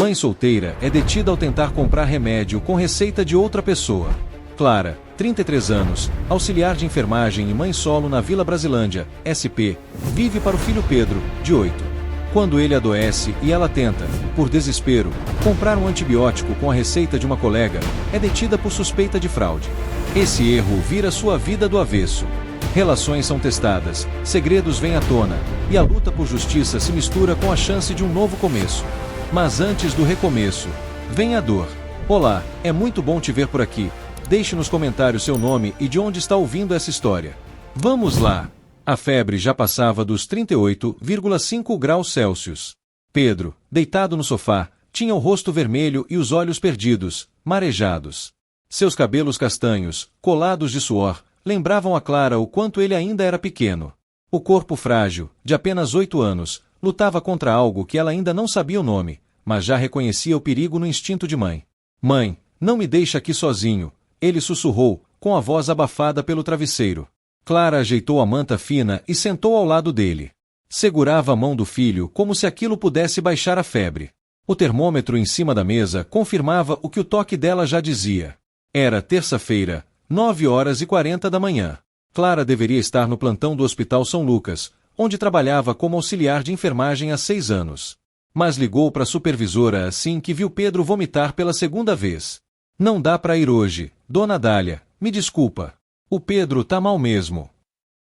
Mãe solteira é detida ao tentar comprar remédio com receita de outra pessoa. Clara, 33 anos, auxiliar de enfermagem e mãe solo na Vila Brasilândia, SP, vive para o filho Pedro, de 8. Quando ele adoece e ela tenta, por desespero, comprar um antibiótico com a receita de uma colega, é detida por suspeita de fraude. Esse erro vira sua vida do avesso. Relações são testadas, segredos vêm à tona, e a luta por justiça se mistura com a chance de um novo começo. Mas antes do recomeço, vem a dor. Olá, é muito bom te ver por aqui. Deixe nos comentários seu nome e de onde está ouvindo essa história. Vamos lá! A febre já passava dos 38,5 graus Celsius. Pedro, deitado no sofá, tinha o rosto vermelho e os olhos perdidos, marejados. Seus cabelos castanhos, colados de suor, lembravam a Clara o quanto ele ainda era pequeno. O corpo frágil, de apenas 8 anos, lutava contra algo que ela ainda não sabia o nome, mas já reconhecia o perigo no instinto de mãe. Mãe, não me deixe aqui sozinho, ele sussurrou, com a voz abafada pelo travesseiro. Clara ajeitou a manta fina e sentou ao lado dele. Segurava a mão do filho como se aquilo pudesse baixar a febre. O termômetro em cima da mesa confirmava o que o toque dela já dizia. Era terça-feira, 9h40 da manhã. Clara deveria estar no plantão do Hospital São Lucas, onde trabalhava como auxiliar de enfermagem há 6 anos. Mas ligou para a supervisora assim que viu Pedro vomitar pela segunda vez. Não dá para ir hoje, dona Dália, me desculpa. O Pedro tá mal mesmo.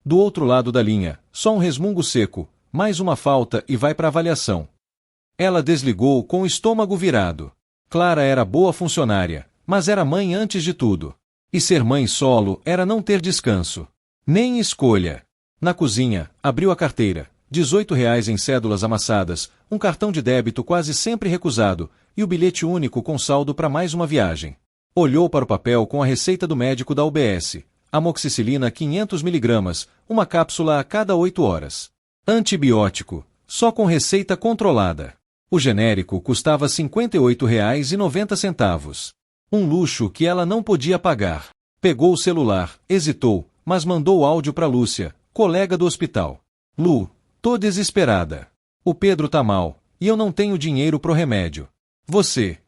Do outro lado da linha, só um resmungo seco, mais uma falta e vai para avaliação. Ela desligou com o estômago virado. Clara era boa funcionária, mas era mãe antes de tudo. E ser mãe solo era não ter descanso. Nem escolha. Na cozinha, abriu a carteira. R$18 em cédulas amassadas, um cartão de débito quase sempre recusado, e o bilhete único com saldo para mais uma viagem. Olhou para o papel com a receita do médico da UBS. Amoxicilina 500 mg, uma cápsula a cada 8 horas. Antibiótico, só com receita controlada. O genérico custava R$ 58,90. Um luxo que ela não podia pagar. Pegou o celular, hesitou, mas mandou áudio para Lúcia, colega do hospital. Lu, tô desesperada. O Pedro tá mal, e eu não tenho dinheiro pro remédio. Você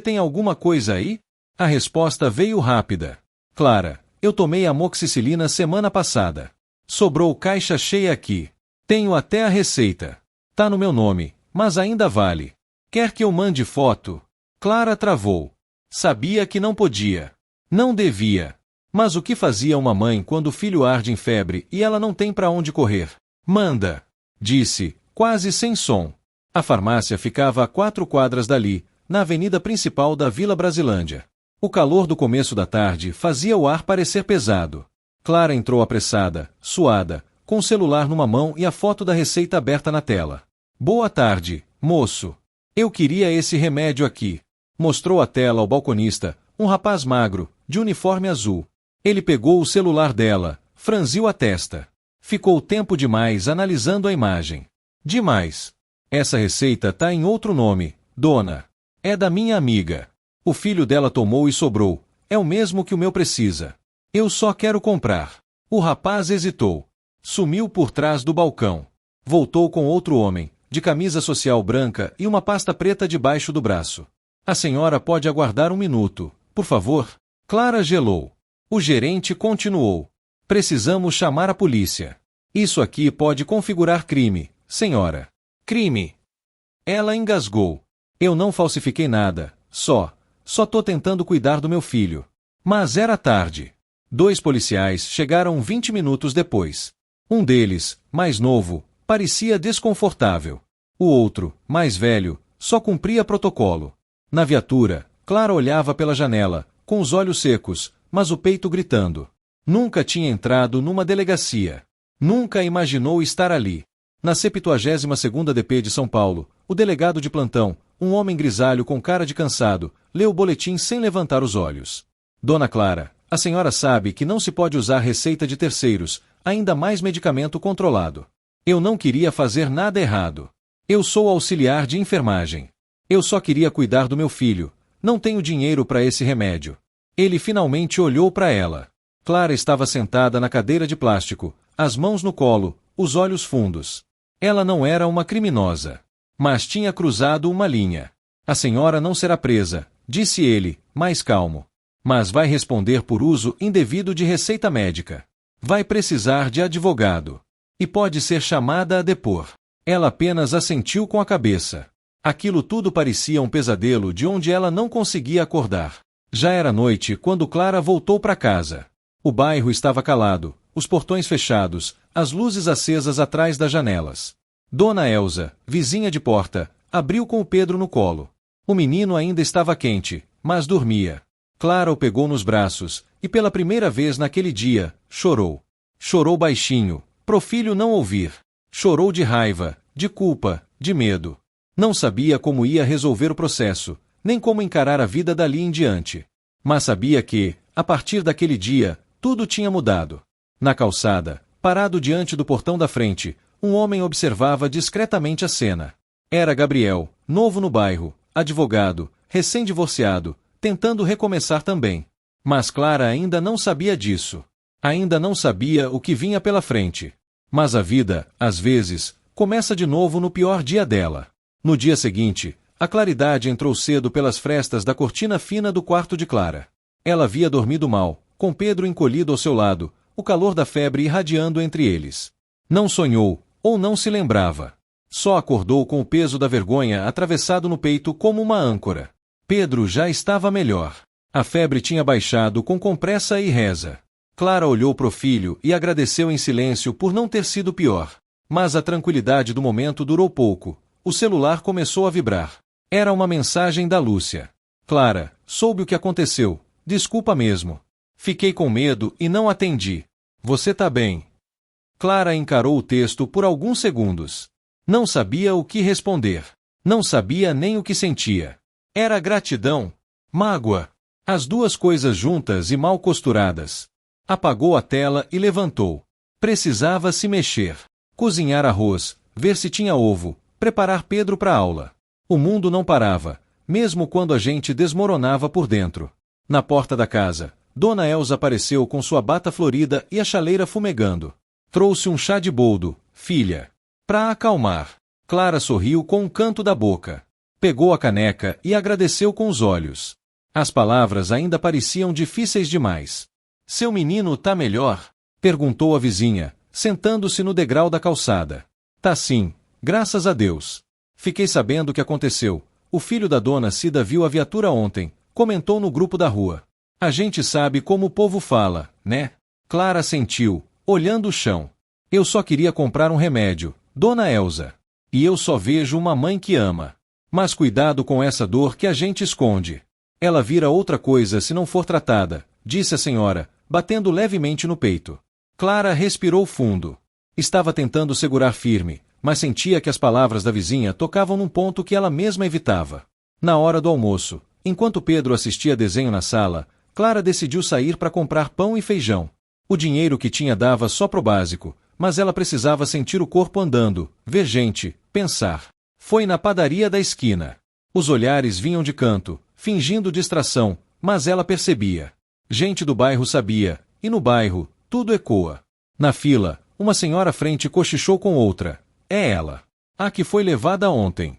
tem alguma coisa aí? A resposta veio rápida. Clara, eu tomei amoxicilina semana passada. Sobrou caixa cheia aqui. Tenho até a receita. Tá no meu nome, mas ainda vale. Quer que eu mande foto? Clara travou. Sabia que não podia. Não devia. Mas o que fazia uma mãe quando o filho arde em febre e ela não tem para onde correr? Manda, disse, quase sem som. A farmácia ficava a 4 quadras dali, na avenida principal da Vila Brasilândia. O calor do começo da tarde fazia o ar parecer pesado. Clara entrou apressada, suada, com o celular numa mão e a foto da receita aberta na tela. Boa tarde, moço. Eu queria esse remédio aqui. Mostrou a tela ao balconista, um rapaz magro, de uniforme azul. Ele pegou o celular dela, franziu a testa. Ficou tempo demais analisando a imagem. Demais. Essa receita tá em outro nome, dona. É da minha amiga. O filho dela tomou e sobrou. É o mesmo que o meu precisa. Eu só quero comprar. O rapaz hesitou. Sumiu por trás do balcão. Voltou com outro homem, de camisa social branca e uma pasta preta debaixo do braço. A senhora pode aguardar um minuto, por favor? Clara gelou. O gerente continuou. Precisamos chamar a polícia. Isso aqui pode configurar crime, senhora. Crime. Ela engasgou. Eu não falsifiquei nada, só tô tentando cuidar do meu filho. Mas era tarde. 2 policiais chegaram 20 minutos depois. Um deles, mais novo, parecia desconfortável. O outro, mais velho, só cumpria protocolo. Na viatura, Clara olhava pela janela, com os olhos secos, mas o peito gritando. Nunca tinha entrado numa delegacia. Nunca imaginou estar ali. Na 72ª DP de São Paulo, o delegado de plantão, um homem grisalho com cara de cansado, leu o boletim sem levantar os olhos. Dona Clara, a senhora sabe que não se pode usar receita de terceiros, ainda mais medicamento controlado. Eu não queria fazer nada errado. Eu sou auxiliar de enfermagem. Eu só queria cuidar do meu filho. Não tenho dinheiro para esse remédio. Ele finalmente olhou para ela. Clara estava sentada na cadeira de plástico, as mãos no colo, os olhos fundos. Ela não era uma criminosa. Mas tinha cruzado uma linha. A senhora não será presa, disse ele, mais calmo. Mas vai responder por uso indevido de receita médica. Vai precisar de advogado. E pode ser chamada a depor. Ela apenas assentiu com a cabeça. Aquilo tudo parecia um pesadelo de onde ela não conseguia acordar. Já era noite quando Clara voltou para casa. O bairro estava calado, os portões fechados, as luzes acesas atrás das janelas. Dona Elsa, vizinha de porta, abriu com o Pedro no colo. O menino ainda estava quente, mas dormia. Clara o pegou nos braços, e pela primeira vez naquele dia, chorou. Chorou baixinho, pro filho não ouvir. Chorou de raiva, de culpa, de medo. Não sabia como ia resolver o processo, nem como encarar a vida dali em diante. Mas sabia que, a partir daquele dia, tudo tinha mudado. Na calçada, parado diante do portão da frente, um homem observava discretamente a cena. Era Gabriel, novo no bairro, advogado, recém-divorciado, tentando recomeçar também. Mas Clara ainda não sabia disso. Ainda não sabia o que vinha pela frente. Mas a vida, às vezes, começa de novo no pior dia dela. No dia seguinte, a claridade entrou cedo pelas frestas da cortina fina do quarto de Clara. Ela havia dormido mal, com Pedro encolhido ao seu lado, o calor da febre irradiando entre eles. Não sonhou, ou não se lembrava. Só acordou com o peso da vergonha atravessado no peito como uma âncora. Pedro já estava melhor. A febre tinha baixado com compressa e reza. Clara olhou pro filho e agradeceu em silêncio por não ter sido pior. Mas a tranquilidade do momento durou pouco. O celular começou a vibrar. Era uma mensagem da Lúcia. Clara, soube o que aconteceu. Desculpa mesmo. Fiquei com medo e não atendi. Você tá bem? Clara encarou o texto por alguns segundos. Não sabia o que responder. Não sabia nem o que sentia. Era gratidão? Mágoa? As duas coisas juntas e mal costuradas. Apagou a tela e levantou. Precisava se mexer. Cozinhar arroz, ver se tinha ovo, preparar Pedro para a aula. O mundo não parava, mesmo quando a gente desmoronava por dentro. Na porta da casa, Dona Elsa apareceu com sua bata florida e a chaleira fumegando. Trouxe um chá de boldo, filha. Pra acalmar. Clara sorriu com um canto da boca. Pegou a caneca e agradeceu com os olhos. As palavras ainda pareciam difíceis demais. Seu menino tá melhor? Perguntou a vizinha, sentando-se no degrau da calçada. Tá sim, graças a Deus. Fiquei sabendo o que aconteceu. O filho da dona Cida viu a viatura ontem, comentou no grupo da rua. A gente sabe como o povo fala, né? Clara assentiu, olhando o chão. Eu só queria comprar um remédio, Dona Elsa. E eu só vejo uma mãe que ama. Mas cuidado com essa dor que a gente esconde. Ela vira outra coisa se não for tratada, disse a senhora, batendo levemente no peito. Clara respirou fundo. Estava tentando segurar firme, mas sentia que as palavras da vizinha tocavam num ponto que ela mesma evitava. Na hora do almoço, enquanto Pedro assistia desenho na sala, Clara decidiu sair para comprar pão e feijão. O dinheiro que tinha dava só pro básico, mas ela precisava sentir o corpo andando, ver gente, pensar. Foi na padaria da esquina. Os olhares vinham de canto, fingindo distração, mas ela percebia. Gente do bairro sabia, e no bairro, tudo ecoa. Na fila, uma senhora à frente cochichou com outra. É ela. A que foi levada ontem.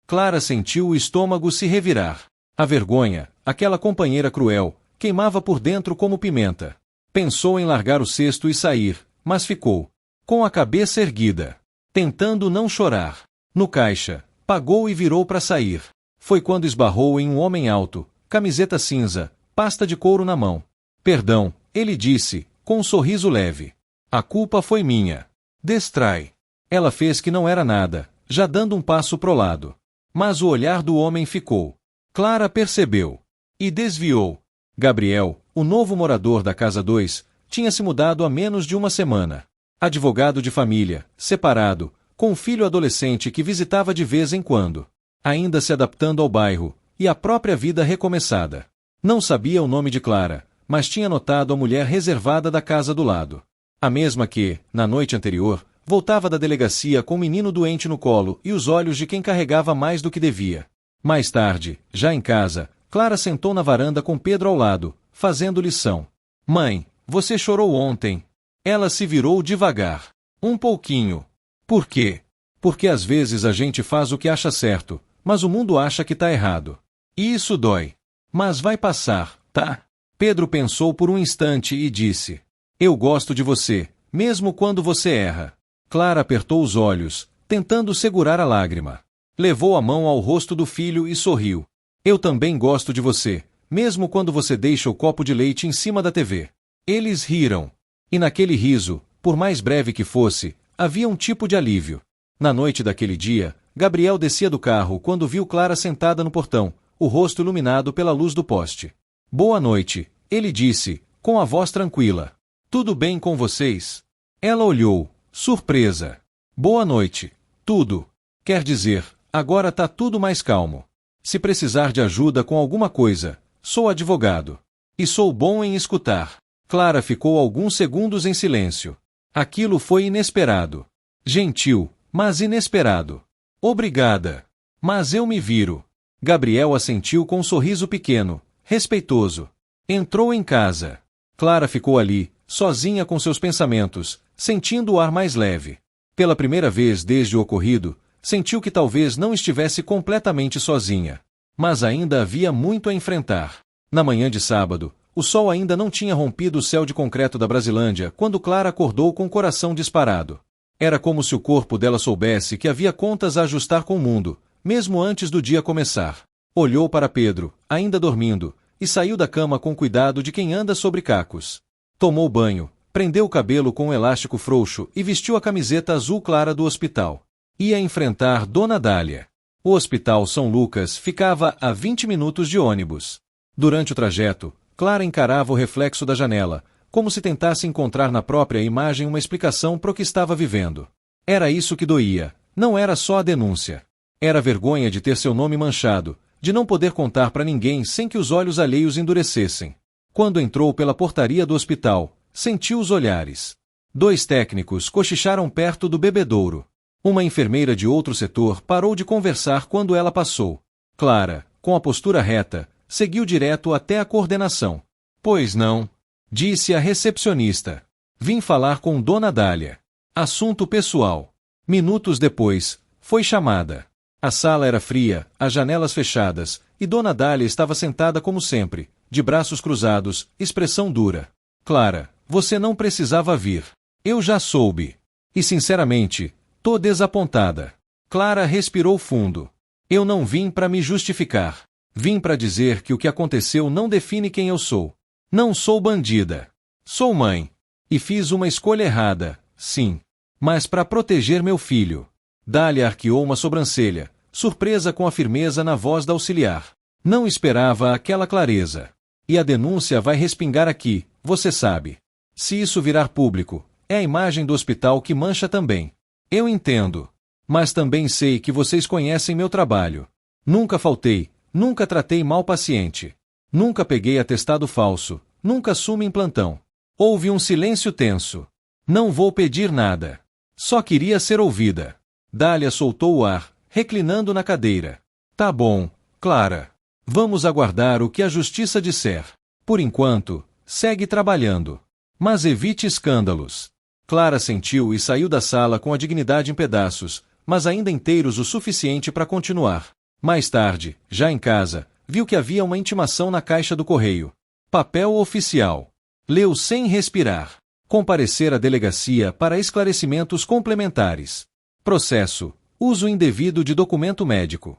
Clara sentiu o estômago se revirar. A vergonha, aquela companheira cruel, queimava por dentro como pimenta. Pensou em largar o cesto e sair, mas ficou, com a cabeça erguida, tentando não chorar. No caixa, pagou e virou para sair. Foi quando esbarrou em um homem alto, camiseta cinza, pasta de couro na mão. Perdão, ele disse, com um sorriso leve. A culpa foi minha. Destrai. Ela fez que não era nada, já dando um passo pro lado. Mas o olhar do homem ficou. Clara percebeu. E desviou. Gabriel, o novo morador da Casa 2, tinha se mudado há menos de uma semana. Advogado de família, separado, com um filho adolescente que visitava de vez em quando. Ainda se adaptando ao bairro, e à própria vida recomeçada. Não sabia o nome de Clara, mas tinha notado a mulher reservada da casa do lado. A mesma que, na noite anterior, voltava da delegacia com o menino doente no colo e os olhos de quem carregava mais do que devia. Mais tarde, já em casa, Clara sentou na varanda com Pedro ao lado, fazendo lição. Mãe, você chorou ontem. Ela se virou devagar. Um pouquinho. Por quê? Porque às vezes a gente faz o que acha certo, mas o mundo acha que tá errado. E isso dói. Mas vai passar, tá? Pedro pensou por um instante e disse: eu gosto de você, mesmo quando você erra. Clara apertou os olhos, tentando segurar a lágrima. Levou a mão ao rosto do filho e sorriu. Eu também gosto de você, mesmo quando você deixa o copo de leite em cima da TV. Eles riram. E naquele riso, por mais breve que fosse, havia um tipo de alívio. Na noite daquele dia, Gabriel descia do carro quando viu Clara sentada no portão, o rosto iluminado pela luz do poste. Boa noite, ele disse, com a voz tranquila. Tudo bem com vocês? Ela olhou, surpresa. Boa noite. Tudo. Quer dizer, agora tá tudo mais calmo. Se precisar de ajuda com alguma coisa, sou advogado. E sou bom em escutar. Clara ficou alguns segundos em silêncio. Aquilo foi inesperado. Gentil, mas inesperado. Obrigada. Mas eu me viro. Gabriel assentiu com um sorriso pequeno, respeitoso. Entrou em casa. Clara ficou ali, sozinha com seus pensamentos, sentindo o ar mais leve. Pela primeira vez desde o ocorrido, sentiu que talvez não estivesse completamente sozinha. Mas ainda havia muito a enfrentar. Na manhã de sábado, o sol ainda não tinha rompido o céu de concreto da Brasilândia quando Clara acordou com o coração disparado. Era como se o corpo dela soubesse que havia contas a ajustar com o mundo, mesmo antes do dia começar. Olhou para Pedro, ainda dormindo, e saiu da cama com cuidado de quem anda sobre cacos. Tomou banho, prendeu o cabelo com um elástico frouxo e vestiu a camiseta azul clara do hospital. Ia enfrentar Dona Dália. O Hospital São Lucas ficava a 20 minutos de ônibus. Durante o trajeto, Clara encarava o reflexo da janela, como se tentasse encontrar na própria imagem uma explicação para o que estava vivendo. Era isso que doía, não era só a denúncia. Era a vergonha de ter seu nome manchado, de não poder contar para ninguém sem que os olhos alheios endurecessem. Quando entrou pela portaria do hospital, sentiu os olhares. 2 técnicos cochicharam perto do bebedouro. Uma enfermeira de outro setor parou de conversar quando ela passou. Clara, com a postura reta, seguiu direto até a coordenação. Pois não, disse a recepcionista. Vim falar com Dona Dália. Assunto pessoal. Minutos depois, foi chamada. A sala era fria, as janelas fechadas, e Dona Dália estava sentada como sempre, de braços cruzados, expressão dura. Clara, você não precisava vir. Eu já soube. E sinceramente, tô desapontada. Clara respirou fundo. Eu não vim para me justificar. Vim para dizer que o que aconteceu não define quem eu sou. Não sou bandida. Sou mãe. E fiz uma escolha errada, sim. Mas para proteger meu filho. Dália arqueou uma sobrancelha, surpresa com a firmeza na voz da auxiliar. Não esperava aquela clareza. E a denúncia vai respingar aqui, você sabe. Se isso virar público, é a imagem do hospital que mancha também. Eu entendo. Mas também sei que vocês conhecem meu trabalho. Nunca faltei, nunca tratei mal paciente. Nunca peguei atestado falso, nunca sumo em plantão. Houve um silêncio tenso. Não vou pedir nada. Só queria ser ouvida. Dália soltou o ar, reclinando na cadeira. Tá bom, Clara. Vamos aguardar o que a justiça disser. Por enquanto, segue trabalhando. Mas evite escândalos. Clara sentiu e saiu da sala com a dignidade em pedaços, mas ainda inteiros o suficiente para continuar. Mais tarde, já em casa, viu que havia uma intimação na caixa do correio. Papel oficial. Leu sem respirar. Comparecer à delegacia para esclarecimentos complementares. Processo. Uso indevido de documento médico.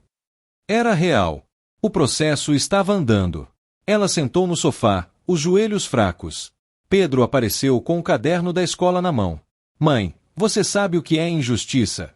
Era real. O processo estava andando. Ela sentou no sofá, os joelhos fracos. Pedro apareceu com o caderno da escola na mão. Mãe, você sabe o que é injustiça?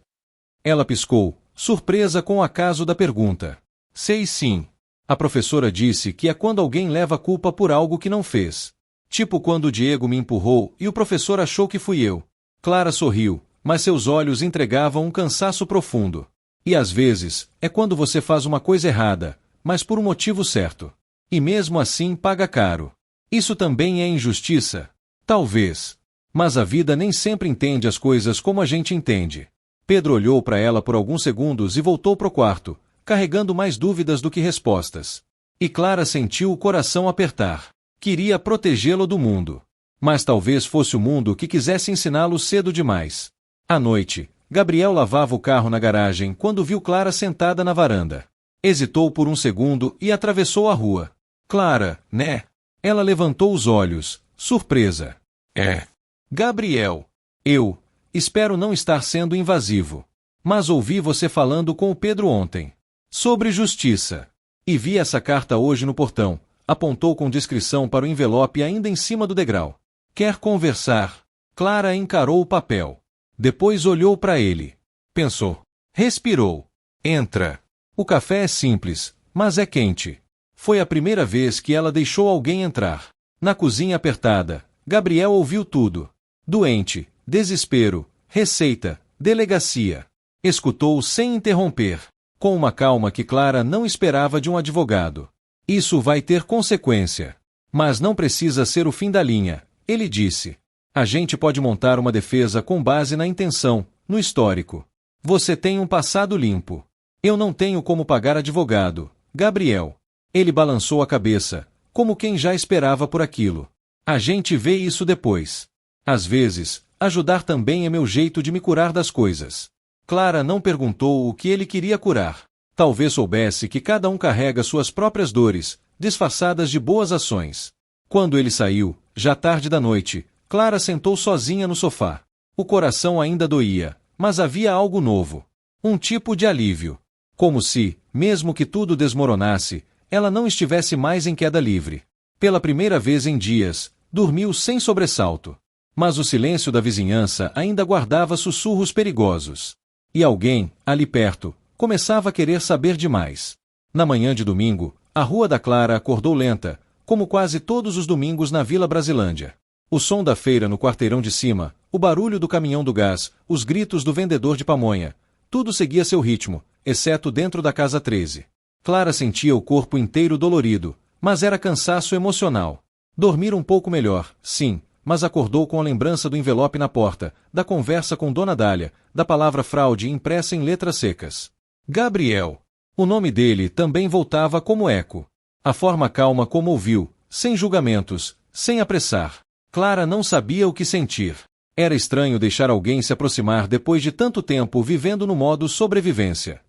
Ela piscou, surpresa com o acaso da pergunta. Sei sim. A professora disse que é quando alguém leva a culpa por algo que não fez. Tipo quando o Diego me empurrou e o professor achou que fui eu. Clara sorriu, mas seus olhos entregavam um cansaço profundo. E às vezes, é quando você faz uma coisa errada, mas por um motivo certo. E mesmo assim paga caro. Isso também é injustiça? Talvez. Mas a vida nem sempre entende as coisas como a gente entende. Pedro olhou para ela por alguns segundos e voltou para o quarto, carregando mais dúvidas do que respostas. E Clara sentiu o coração apertar. Queria protegê-lo do mundo. Mas talvez fosse o mundo que quisesse ensiná-lo cedo demais. À noite, Gabriel lavava o carro na garagem quando viu Clara sentada na varanda. Hesitou por um segundo e atravessou a rua. Clara, né? Ela levantou os olhos, surpresa. É. Gabriel. Eu. Espero não estar sendo invasivo. Mas ouvi você falando com o Pedro ontem. Sobre justiça. E vi essa carta hoje no portão. Apontou com discrição para o envelope ainda em cima do degrau. Quer conversar? Clara encarou o papel. Depois olhou para ele. Pensou. Respirou. Entra. O café é simples, mas é quente. Foi a primeira vez que ela deixou alguém entrar. Na cozinha apertada, Gabriel ouviu tudo. Doente, desespero, receita, delegacia. Escutou sem interromper, com uma calma que Clara não esperava de um advogado. Isso vai ter consequência. Mas não precisa ser o fim da linha, ele disse. A gente pode montar uma defesa com base na intenção, no histórico. Você tem um passado limpo. Eu não tenho como pagar advogado, Gabriel. Ele balançou a cabeça, como quem já esperava por aquilo. A gente vê isso depois. Às vezes, ajudar também é meu jeito de me curar das coisas. Clara não perguntou o que ele queria curar. Talvez soubesse que cada um carrega suas próprias dores, disfarçadas de boas ações. Quando ele saiu, já tarde da noite, Clara sentou sozinha no sofá. O coração ainda doía, mas havia algo novo. Um tipo de alívio. Como se, mesmo que tudo desmoronasse, ela não estivesse mais em queda livre. Pela primeira vez em dias, dormiu sem sobressalto. Mas o silêncio da vizinhança ainda guardava sussurros perigosos. E alguém, ali perto, começava a querer saber demais. Na manhã de domingo, a Rua da Clara acordou lenta, como quase todos os domingos na Vila Brasilândia. O som da feira no quarteirão de cima, o barulho do caminhão do gás, os gritos do vendedor de pamonha. Tudo seguia seu ritmo, exceto dentro da casa 13. Clara sentia o corpo inteiro dolorido, mas era cansaço emocional. Dormir um pouco melhor, sim, mas acordou com a lembrança do envelope na porta, da conversa com Dona Dália, da palavra fraude impressa em letras secas. Gabriel. O nome dele também voltava como eco. A forma calma como ouviu, sem julgamentos, sem apressar. Clara não sabia o que sentir. Era estranho deixar alguém se aproximar depois de tanto tempo vivendo no modo sobrevivência.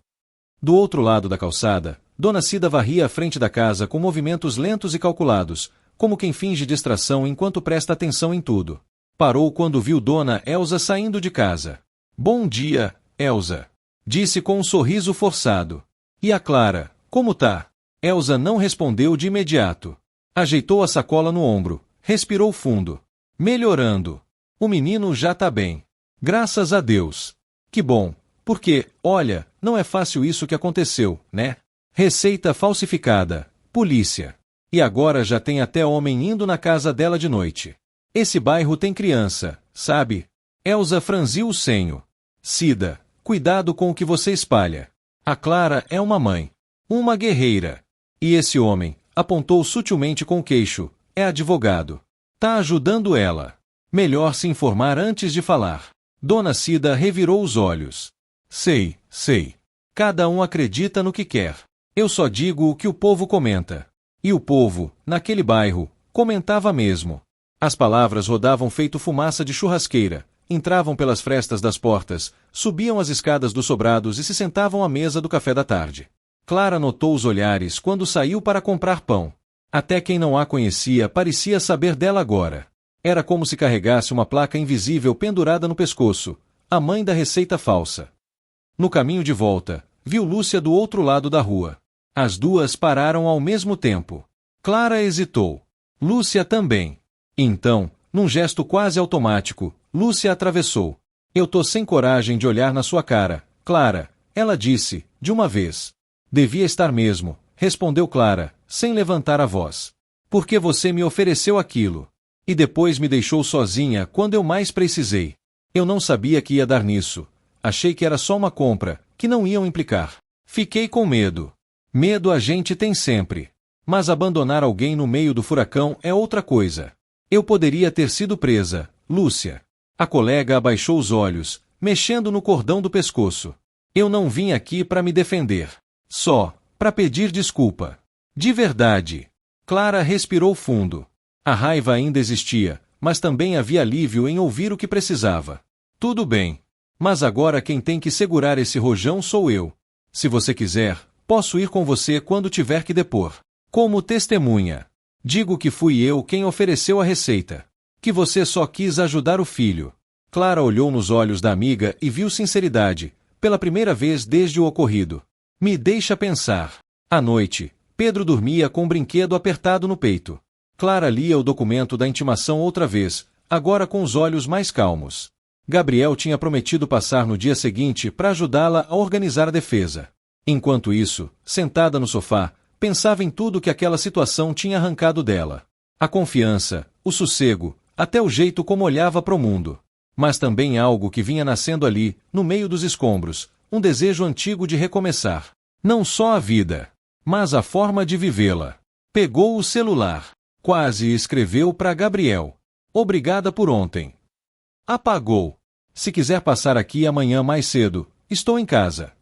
Do outro lado da calçada, Dona Cida varria a frente da casa com movimentos lentos e calculados, como quem finge distração enquanto presta atenção em tudo. Parou quando viu Dona Elsa saindo de casa. Bom dia, Elsa. Disse com um sorriso forçado. E a Clara, como tá? Elsa não respondeu de imediato. Ajeitou a sacola no ombro, respirou fundo. Melhorando. O menino já tá bem. Graças a Deus. Que bom, porque, olha, não é fácil isso que aconteceu, né? Receita falsificada, polícia. E agora já tem até homem indo na casa dela de noite. Esse bairro tem criança, sabe? Elsa franziu o senho. Cida, cuidado com o que você espalha. A Clara é uma mãe. Uma guerreira. E esse homem, apontou sutilmente com o queixo, é advogado. Tá ajudando ela. Melhor se informar antes de falar. Dona Cida revirou os olhos. Sei. Cada um acredita no que quer. Eu só digo o que o povo comenta. E o povo, naquele bairro, comentava mesmo. As palavras rodavam feito fumaça de churrasqueira, entravam pelas frestas das portas, subiam as escadas dos sobrados e se sentavam à mesa do café da tarde. Clara notou os olhares quando saiu para comprar pão. Até quem não a conhecia parecia saber dela agora. Era como se carregasse uma placa invisível pendurada no pescoço, a mãe da receita falsa. No caminho de volta, viu Lúcia do outro lado da rua. As duas pararam ao mesmo tempo. Clara hesitou. Lúcia também. Então, num gesto quase automático, Lúcia atravessou. Eu tô sem coragem de olhar na sua cara, Clara, ela disse, de uma vez. Devia estar mesmo, respondeu Clara, sem levantar a voz. Porque você me ofereceu aquilo. E depois me deixou sozinha quando eu mais precisei. Eu não sabia que ia dar nisso. Achei que era só uma compra, que não iam implicar. Fiquei com medo. Medo a gente tem sempre. Mas abandonar alguém no meio do furacão é outra coisa. Eu poderia ter sido presa, Lúcia. A colega abaixou os olhos, mexendo no cordão do pescoço. Eu não vim aqui para me defender. Só, para pedir desculpa. De verdade. Clara respirou fundo. A raiva ainda existia, mas também havia alívio em ouvir o que precisava. Tudo bem. Mas agora quem tem que segurar esse rojão sou eu. Se você quiser, posso ir com você quando tiver que depor. Como testemunha. Digo que fui eu quem ofereceu a receita. Que você só quis ajudar o filho. Clara olhou nos olhos da amiga e viu sinceridade, pela primeira vez desde o ocorrido. Me deixa pensar. À noite, Pedro dormia com um brinquedo apertado no peito. Clara lia o documento da intimação outra vez, agora com os olhos mais calmos. Gabriel tinha prometido passar no dia seguinte para ajudá-la a organizar a defesa. Enquanto isso, sentada no sofá, pensava em tudo que aquela situação tinha arrancado dela. A confiança, o sossego, até o jeito como olhava para o mundo. Mas também algo que vinha nascendo ali, no meio dos escombros, um desejo antigo de recomeçar. Não só a vida, mas a forma de vivê-la. Pegou o celular. Quase escreveu para Gabriel. Obrigada por ontem. Apagou. Se quiser passar aqui amanhã mais cedo, estou em casa.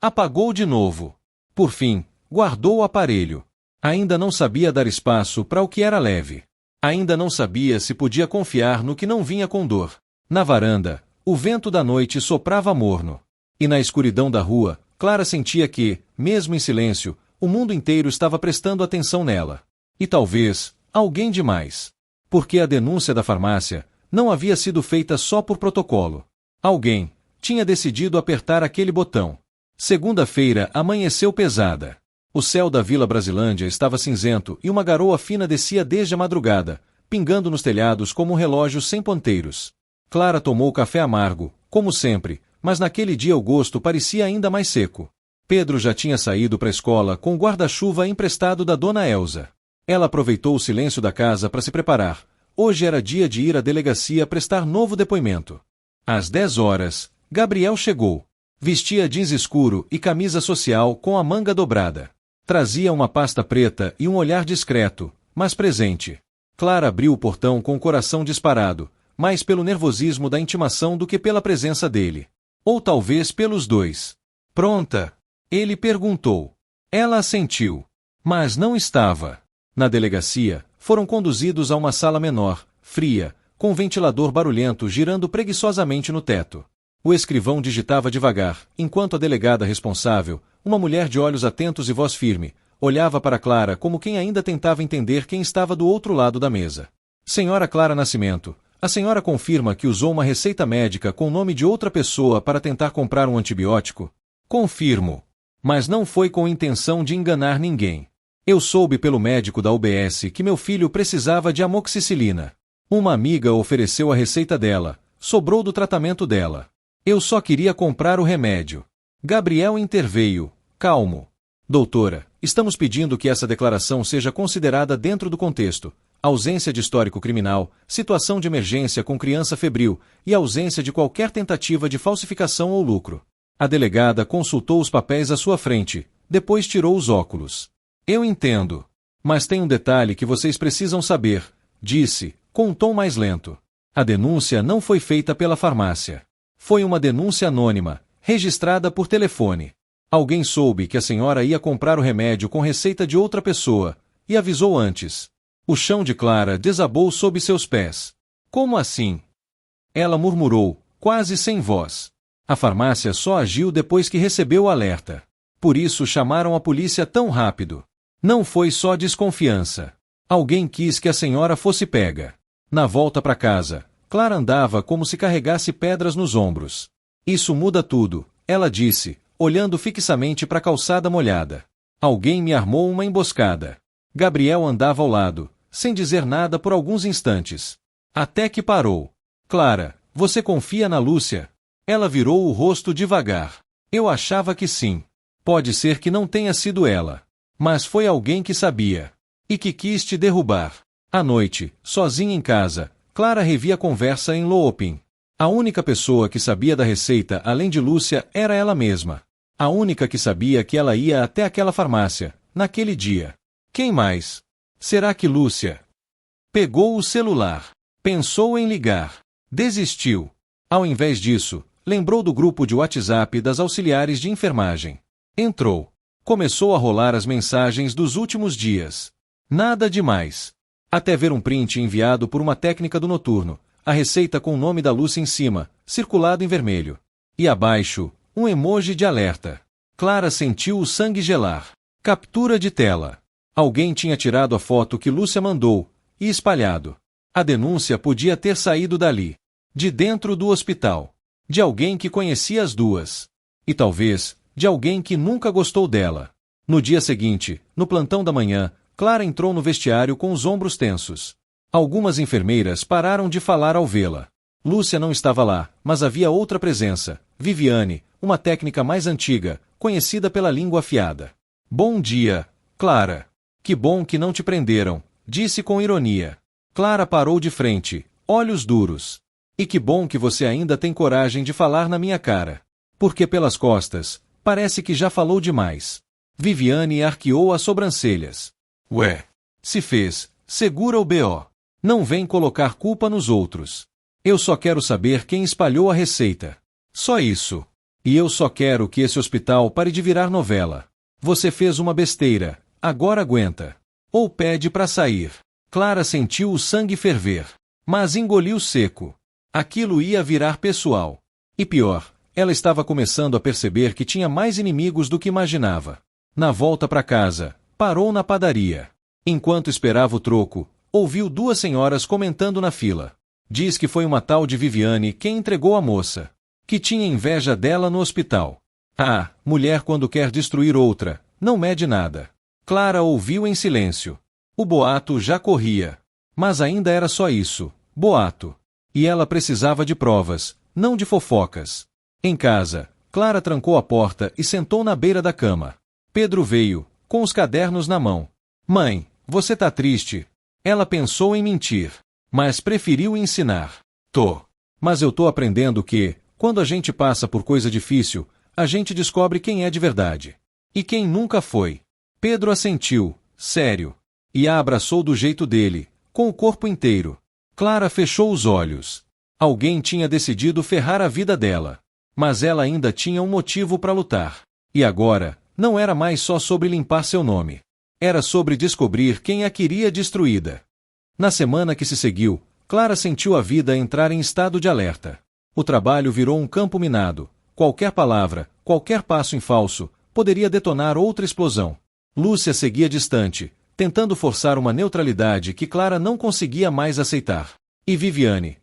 Apagou de novo. Por fim, guardou o aparelho. Ainda não sabia dar espaço para o que era leve. Ainda não sabia se podia confiar no que não vinha com dor. Na varanda, o vento da noite soprava morno. E na escuridão da rua, Clara sentia que, mesmo em silêncio, o mundo inteiro estava prestando atenção nela. E talvez, alguém demais. Porque a denúncia da farmácia não havia sido feita só por protocolo. Alguém tinha decidido apertar aquele botão. Segunda-feira amanheceu pesada. O céu da Vila Brasilândia estava cinzento e uma garoa fina descia desde a madrugada, pingando nos telhados como um relógio sem ponteiros. Clara tomou café amargo, como sempre, mas naquele dia o gosto parecia ainda mais seco. Pedro já tinha saído para a escola com o guarda-chuva emprestado da dona Elsa. Ela aproveitou o silêncio da casa para se preparar. Hoje era dia de ir à delegacia prestar novo depoimento. Às 10 horas, Gabriel chegou. Vestia jeans escuro e camisa social com a manga dobrada. Trazia uma pasta preta e um olhar discreto, mas presente. Clara abriu o portão com o coração disparado, mais pelo nervosismo da intimação do que pela presença dele. Ou talvez pelos dois. Pronta? Ele perguntou. Ela assentiu. Mas não estava. Na delegacia, foram conduzidos a uma sala menor, fria, com um ventilador barulhento girando preguiçosamente no teto. O escrivão digitava devagar, enquanto a delegada responsável, uma mulher de olhos atentos e voz firme, olhava para Clara como quem ainda tentava entender quem estava do outro lado da mesa. Senhora Clara Nascimento, a senhora confirma que usou uma receita médica com o nome de outra pessoa para tentar comprar um antibiótico? Confirmo. Mas não foi com intenção de enganar ninguém. Eu soube pelo médico da UBS que meu filho precisava de amoxicilina. Uma amiga ofereceu a receita dela, sobrou do tratamento dela. Eu só queria comprar o remédio. Gabriel interveio, calmo. Doutora, estamos pedindo que essa declaração seja considerada dentro do contexto. Ausência de histórico criminal, situação de emergência com criança febril e ausência de qualquer tentativa de falsificação ou lucro. A delegada consultou os papéis à sua frente, depois tirou os óculos. Eu entendo. Mas tem um detalhe que vocês precisam saber, disse, com um tom mais lento. A denúncia não foi feita pela farmácia. Foi uma denúncia anônima, registrada por telefone. Alguém soube que a senhora ia comprar o remédio com receita de outra pessoa, e avisou antes. O chão de Clara desabou sob seus pés. Como assim? Ela murmurou, quase sem voz. A farmácia só agiu depois que recebeu o alerta. Por isso chamaram a polícia tão rápido. Não foi só desconfiança. Alguém quis que a senhora fosse pega. Na volta para casa, Clara andava como se carregasse pedras nos ombros. Isso muda tudo, ela disse, olhando fixamente para a calçada molhada. Alguém me armou uma emboscada. Gabriel andava ao lado, sem dizer nada por alguns instantes. Até que parou. Clara, você confia na Lúcia? Ela virou o rosto devagar. Eu achava que sim. Pode ser que não tenha sido ela. Mas foi alguém que sabia. E que quis te derrubar. À noite, sozinha em casa, Clara revia a conversa em Looping. A única pessoa que sabia da receita além de Lúcia era ela mesma. A única que sabia que ela ia até aquela farmácia, naquele dia. Quem mais? Será que Lúcia? Pegou o celular. Pensou em ligar. Desistiu. Ao invés disso, lembrou do grupo de WhatsApp das auxiliares de enfermagem. Entrou. Começou a rolar as mensagens dos últimos dias. Nada demais. Até ver um print enviado por uma técnica do noturno, a receita com o nome da Lúcia em cima, circulado em vermelho. E abaixo, um emoji de alerta. Clara sentiu o sangue gelar. Captura de tela. Alguém tinha tirado a foto que Lúcia mandou, e espalhado. A denúncia podia ter saído dali. De dentro do hospital. De alguém que conhecia as duas. E talvez, de alguém que nunca gostou dela. No dia seguinte, no plantão da manhã, Clara entrou no vestiário com os ombros tensos. Algumas enfermeiras pararam de falar ao vê-la. Lúcia não estava lá, mas havia outra presença, Viviane, uma técnica mais antiga, conhecida pela língua afiada. Bom dia, Clara. Que bom que não te prenderam, disse com ironia. Clara parou de frente, olhos duros. E que bom que você ainda tem coragem de falar na minha cara. Porque pelas costas, parece que já falou demais. Viviane arqueou as sobrancelhas. Ué, se fez, segura o BO. Não vem colocar culpa nos outros. Eu só quero saber quem espalhou a receita. Só isso. E eu só quero que esse hospital pare de virar novela. Você fez uma besteira, agora aguenta. Ou pede pra sair. Clara sentiu o sangue ferver. Mas engoliu seco. Aquilo ia virar pessoal. E pior, ela estava começando a perceber que tinha mais inimigos do que imaginava. Na volta para casa, parou na padaria. Enquanto esperava o troco, ouviu duas senhoras comentando na fila. Diz que foi uma tal de Viviane quem entregou a moça. Que tinha inveja dela no hospital. Ah, mulher quando quer destruir outra, não mede nada. Clara ouviu em silêncio. O boato já corria. Mas ainda era só isso, boato. E ela precisava de provas, não de fofocas. Em casa, Clara trancou a porta e sentou na beira da cama. Pedro veio, com os cadernos na mão. Mãe, você tá triste? Ela pensou em mentir, mas preferiu ensinar. Tô. Mas eu tô aprendendo que, quando a gente passa por coisa difícil, a gente descobre quem é de verdade. E quem nunca foi. Pedro assentiu, sério. E a abraçou do jeito dele, com o corpo inteiro. Clara fechou os olhos. Alguém tinha decidido ferrar a vida dela. Mas ela ainda tinha um motivo para lutar. E agora, não era mais só sobre limpar seu nome. Era sobre descobrir quem a queria destruída. Na semana que se seguiu, Clara sentiu a vida entrar em estado de alerta. O trabalho virou um campo minado. Qualquer palavra, qualquer passo em falso, poderia detonar outra explosão. Lúcia seguia distante, tentando forçar uma neutralidade que Clara não conseguia mais aceitar. E Viviane,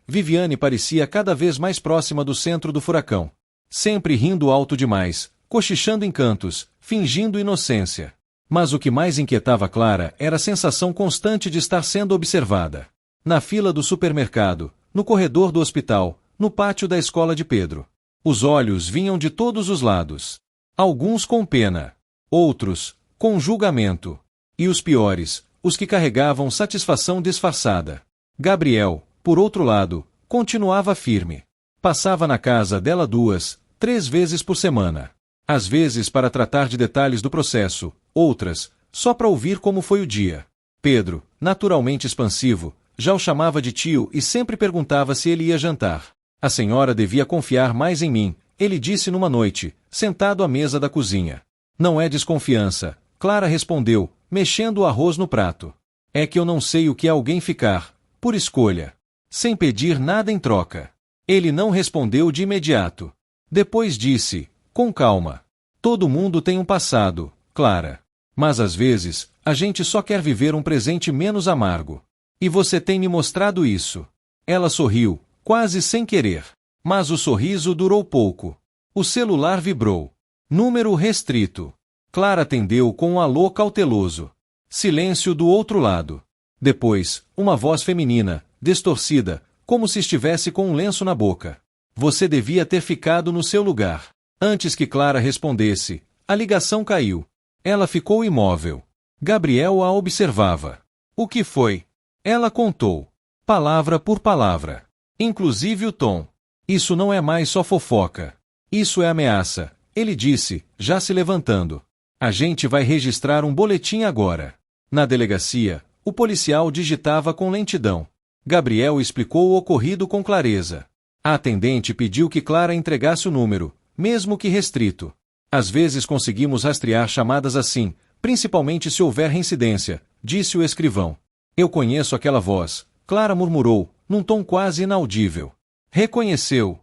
Viviane parecia cada vez mais próxima do centro do furacão. Sempre rindo alto demais, cochichando em cantos, fingindo inocência. Mas o que mais inquietava Clara era a sensação constante de estar sendo observada. Na fila do supermercado, no corredor do hospital, no pátio da escola de Pedro. Os olhos vinham de todos os lados. Alguns com pena. Outros, com julgamento. E os piores, os que carregavam satisfação disfarçada. Gabriel, por outro lado, continuava firme. Passava na casa dela 2, 3 vezes por semana. Às vezes para tratar de detalhes do processo, outras, só para ouvir como foi o dia. Pedro, naturalmente expansivo, já o chamava de tio e sempre perguntava se ele ia jantar. A senhora devia confiar mais em mim, ele disse numa noite, sentado à mesa da cozinha. Não é desconfiança, Clara respondeu, mexendo o arroz no prato. É que eu não sei o que é alguém ficar, por escolha, sem pedir nada em troca. Ele não respondeu de imediato. Depois disse, com calma. Todo mundo tem um passado, Clara. Mas às vezes, a gente só quer viver um presente menos amargo. E você tem me mostrado isso. Ela sorriu, quase sem querer. Mas o sorriso durou pouco. O celular vibrou. Número restrito. Clara atendeu com um alô cauteloso. Silêncio do outro lado. Depois, uma voz feminina, distorcida, como se estivesse com um lenço na boca. Você devia ter ficado no seu lugar. Antes que Clara respondesse, a ligação caiu. Ela ficou imóvel. Gabriel a observava. O que foi? Ela contou. Palavra por palavra. Inclusive o tom. Isso não é mais só fofoca. Isso é ameaça, ele disse, já se levantando. A gente vai registrar um boletim agora. Na delegacia, o policial digitava com lentidão. Gabriel explicou o ocorrido com clareza. A atendente pediu que Clara entregasse o número, mesmo que restrito. Às vezes conseguimos rastrear chamadas assim, principalmente se houver reincidência, disse o escrivão. Eu conheço aquela voz, Clara murmurou, num tom quase inaudível. Reconheceu?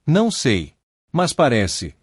Não sei. Mas parece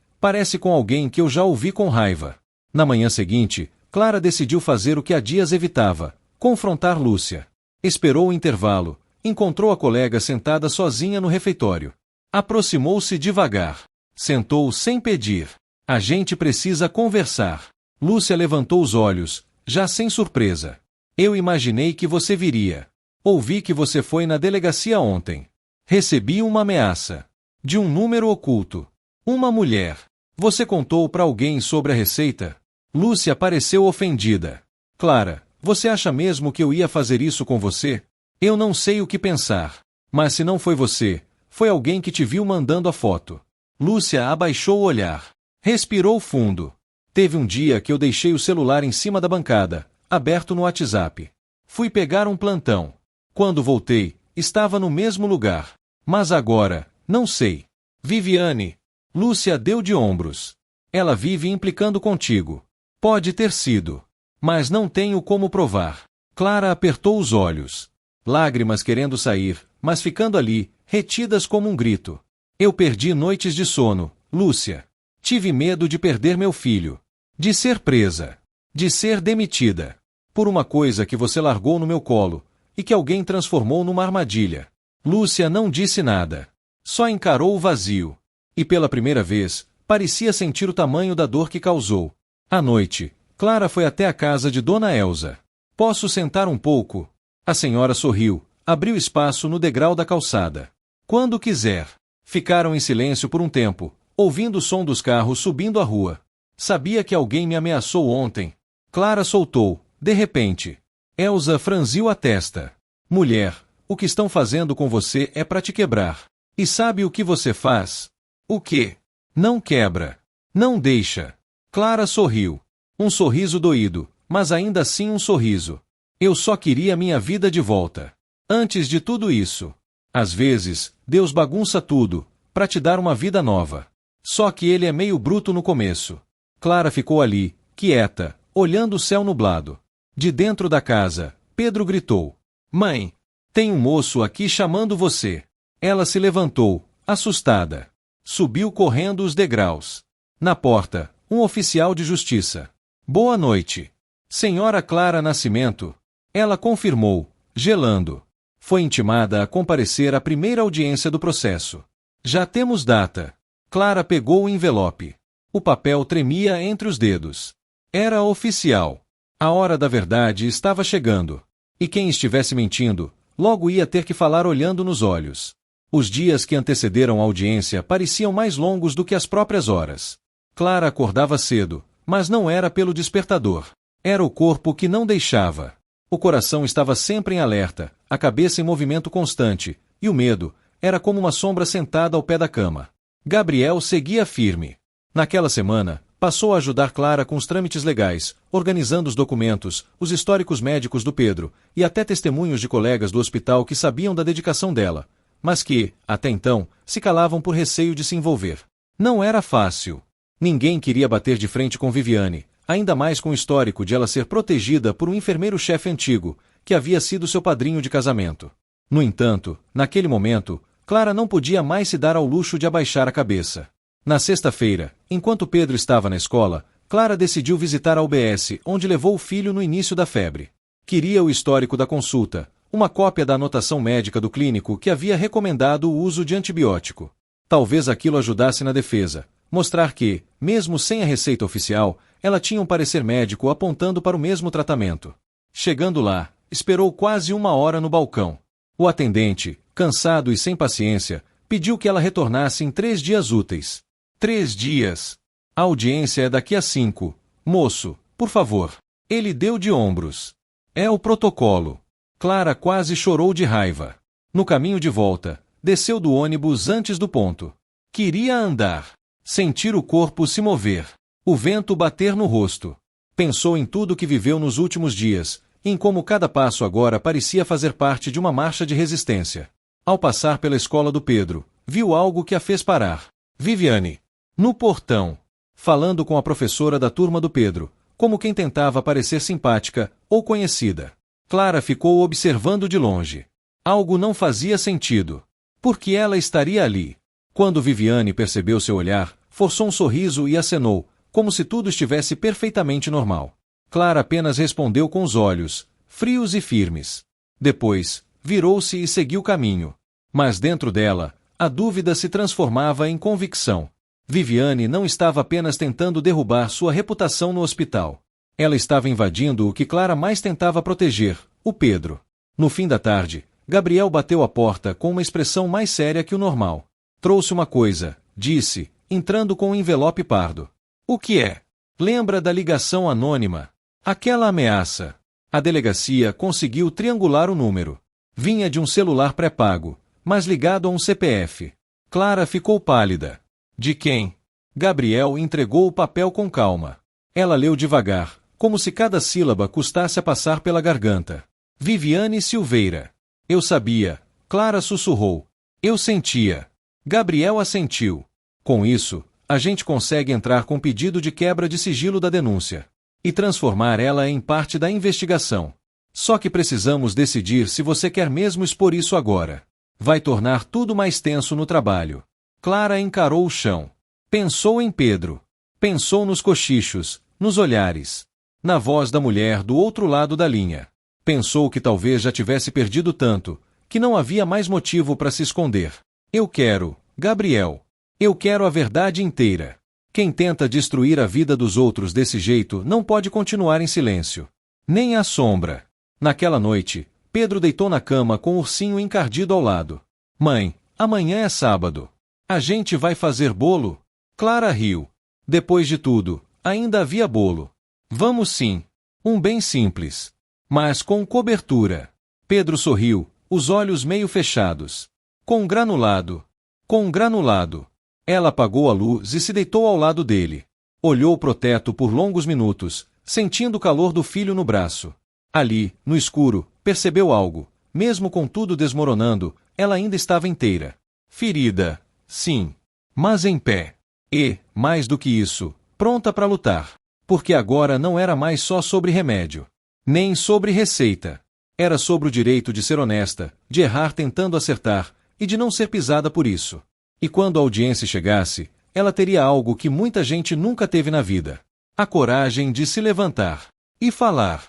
com alguém que eu já ouvi com raiva. Na manhã seguinte, Clara decidiu fazer o que há dias evitava: confrontar Lúcia. Esperou o intervalo, encontrou a colega sentada sozinha no refeitório. Aproximou-se devagar. Sentou sem pedir. A gente precisa conversar. Lúcia levantou os olhos, já sem surpresa. Eu imaginei que você viria. Ouvi que você foi na delegacia ontem. Recebi uma ameaça. De um número oculto. Uma mulher. Você contou para alguém sobre a receita? Lúcia pareceu ofendida. Clara, você acha mesmo que eu ia fazer isso com você? Eu não sei o que pensar. Mas se não foi você, foi alguém que te viu mandando a foto. Lúcia abaixou o olhar. Respirou fundo. Teve um dia que eu deixei o celular em cima da bancada, aberto no WhatsApp. Fui pegar um plantão. Quando voltei, estava no mesmo lugar. Mas agora, não sei. Viviane. Lúcia deu de ombros. Ela vive implicando contigo. Pode ter sido. Mas não tenho como provar. Clara apertou os olhos. Lágrimas querendo sair, mas ficando ali, retidas como um grito. Eu perdi noites de sono, Lúcia. Tive medo de perder meu filho. De ser presa. De ser demitida. Por uma coisa que você largou no meu colo, e que alguém transformou numa armadilha. Lúcia não disse nada. Só encarou o vazio. E pela primeira vez, parecia sentir o tamanho da dor que causou. À noite, Clara foi até a casa de Dona Elza. Posso sentar um pouco? A senhora sorriu, abriu espaço no degrau da calçada. Quando quiser. Ficaram em silêncio por um tempo, ouvindo o som dos carros subindo a rua. Sabia que alguém me ameaçou ontem. Clara soltou, de repente. Elza franziu a testa. Mulher, o que estão fazendo com você é para te quebrar. E sabe o que você faz? O quê? Não quebra. Não deixa. Clara sorriu. Um sorriso doído, mas ainda assim um sorriso. Eu só queria minha vida de volta. Antes de tudo isso. Às vezes, Deus bagunça tudo, para te dar uma vida nova. Só que ele é meio bruto no começo. Clara ficou ali, quieta, olhando o céu nublado. De dentro da casa, Pedro gritou. Mãe, tem um moço aqui chamando você. Ela se levantou, assustada. Subiu correndo os degraus. Na porta, um oficial de justiça. Boa noite. Senhora Clara Nascimento. Ela confirmou, gelando. Foi intimada a comparecer à primeira audiência do processo. Já temos data. Clara pegou o envelope. O papel tremia entre os dedos. Era oficial. A hora da verdade estava chegando. E quem estivesse mentindo, logo ia ter que falar olhando nos olhos. Os dias que antecederam a audiência pareciam mais longos do que as próprias horas. Clara acordava cedo, mas não era pelo despertador. Era o corpo que não deixava. O coração estava sempre em alerta, a cabeça em movimento constante, e o medo era como uma sombra sentada ao pé da cama. Gabriel seguia firme. Naquela semana, passou a ajudar Clara com os trâmites legais, organizando os documentos, os históricos médicos do Pedro, e até testemunhos de colegas do hospital que sabiam da dedicação dela, mas que, até então, se calavam por receio de se envolver. Não era fácil. Ninguém queria bater de frente com Viviane, ainda mais com o histórico de ela ser protegida por um enfermeiro-chefe antigo, que havia sido seu padrinho de casamento. No entanto, naquele momento, Clara não podia mais se dar ao luxo de abaixar a cabeça. Na sexta-feira, enquanto Pedro estava na escola, Clara decidiu visitar a UBS, onde levou o filho no início da febre. Queria o histórico da consulta, uma cópia da anotação médica do clínico que havia recomendado o uso de antibiótico. Talvez aquilo ajudasse na defesa, mostrar que, mesmo sem a receita oficial, ela tinha um parecer médico apontando para o mesmo tratamento. Chegando lá, esperou quase 1 hora no balcão. O atendente, cansado e sem paciência, pediu que ela retornasse em 3 dias úteis. 3 dias. A audiência é daqui a 5. Moço, por favor. Ele deu de ombros. É o protocolo. Clara quase chorou de raiva. No caminho de volta, desceu do ônibus antes do ponto. Queria andar. Sentir o corpo se mover. O vento bater no rosto. Pensou em tudo que viveu nos últimos dias, em como cada passo agora parecia fazer parte de uma marcha de resistência. Ao passar pela escola do Pedro, viu algo que a fez parar. Viviane. No portão. Falando com a professora da turma do Pedro, como quem tentava parecer simpática ou conhecida. Clara ficou observando de longe. Algo não fazia sentido. Por que ela estaria ali? Quando Viviane percebeu seu olhar, forçou um sorriso e acenou, como se tudo estivesse perfeitamente normal. Clara apenas respondeu com os olhos, frios e firmes. Depois, virou-se e seguiu o caminho. Mas dentro dela, a dúvida se transformava em convicção. Viviane não estava apenas tentando derrubar sua reputação no hospital. Ela estava invadindo o que Clara mais tentava proteger, o Pedro. No fim da tarde, Gabriel bateu à porta com uma expressão mais séria que o normal. Trouxe uma coisa, disse, entrando com um envelope pardo. O que é? Lembra da ligação anônima? Aquela ameaça. A delegacia conseguiu triangular o número. Vinha de um celular pré-pago, mas ligado a um CPF. Clara ficou pálida. De quem? Gabriel entregou o papel com calma. Ela leu devagar, como se cada sílaba custasse a passar pela garganta. Viviane Silveira. Eu sabia. Clara sussurrou. Eu sentia. Gabriel assentiu. Com isso, a gente consegue entrar com pedido de quebra de sigilo da denúncia e transformar ela em parte da investigação. Só que precisamos decidir se você quer mesmo expor isso agora. Vai tornar tudo mais tenso no trabalho. Clara encarou o chão. Pensou em Pedro. Pensou nos cochichos, nos olhares, na voz da mulher do outro lado da linha. Pensou que talvez já tivesse perdido tanto, que não havia mais motivo para se esconder. Eu quero, Gabriel. Eu quero a verdade inteira. Quem tenta destruir a vida dos outros desse jeito não pode continuar em silêncio. Nem a sombra. Naquela noite, Pedro deitou na cama com o ursinho encardido ao lado. Mãe, amanhã é sábado. A gente vai fazer bolo? Clara riu. Depois de tudo, ainda havia bolo. Vamos sim. Um bem simples. Mas com cobertura. Pedro sorriu, os olhos meio fechados. Com granulado. Com granulado. Ela apagou a luz e se deitou ao lado dele. Olhou pro teto por longos minutos, sentindo o calor do filho no braço. Ali, no escuro, percebeu algo. Mesmo com tudo desmoronando, ela ainda estava inteira. Ferida, sim. Mas em pé. E, mais do que isso, pronta para lutar. Porque agora não era mais só sobre remédio. Nem sobre receita. Era sobre o direito de ser honesta, de errar tentando acertar, e de não ser pisada por isso. E quando a audiência chegasse, ela teria algo que muita gente nunca teve na vida. A coragem de se levantar. E falar.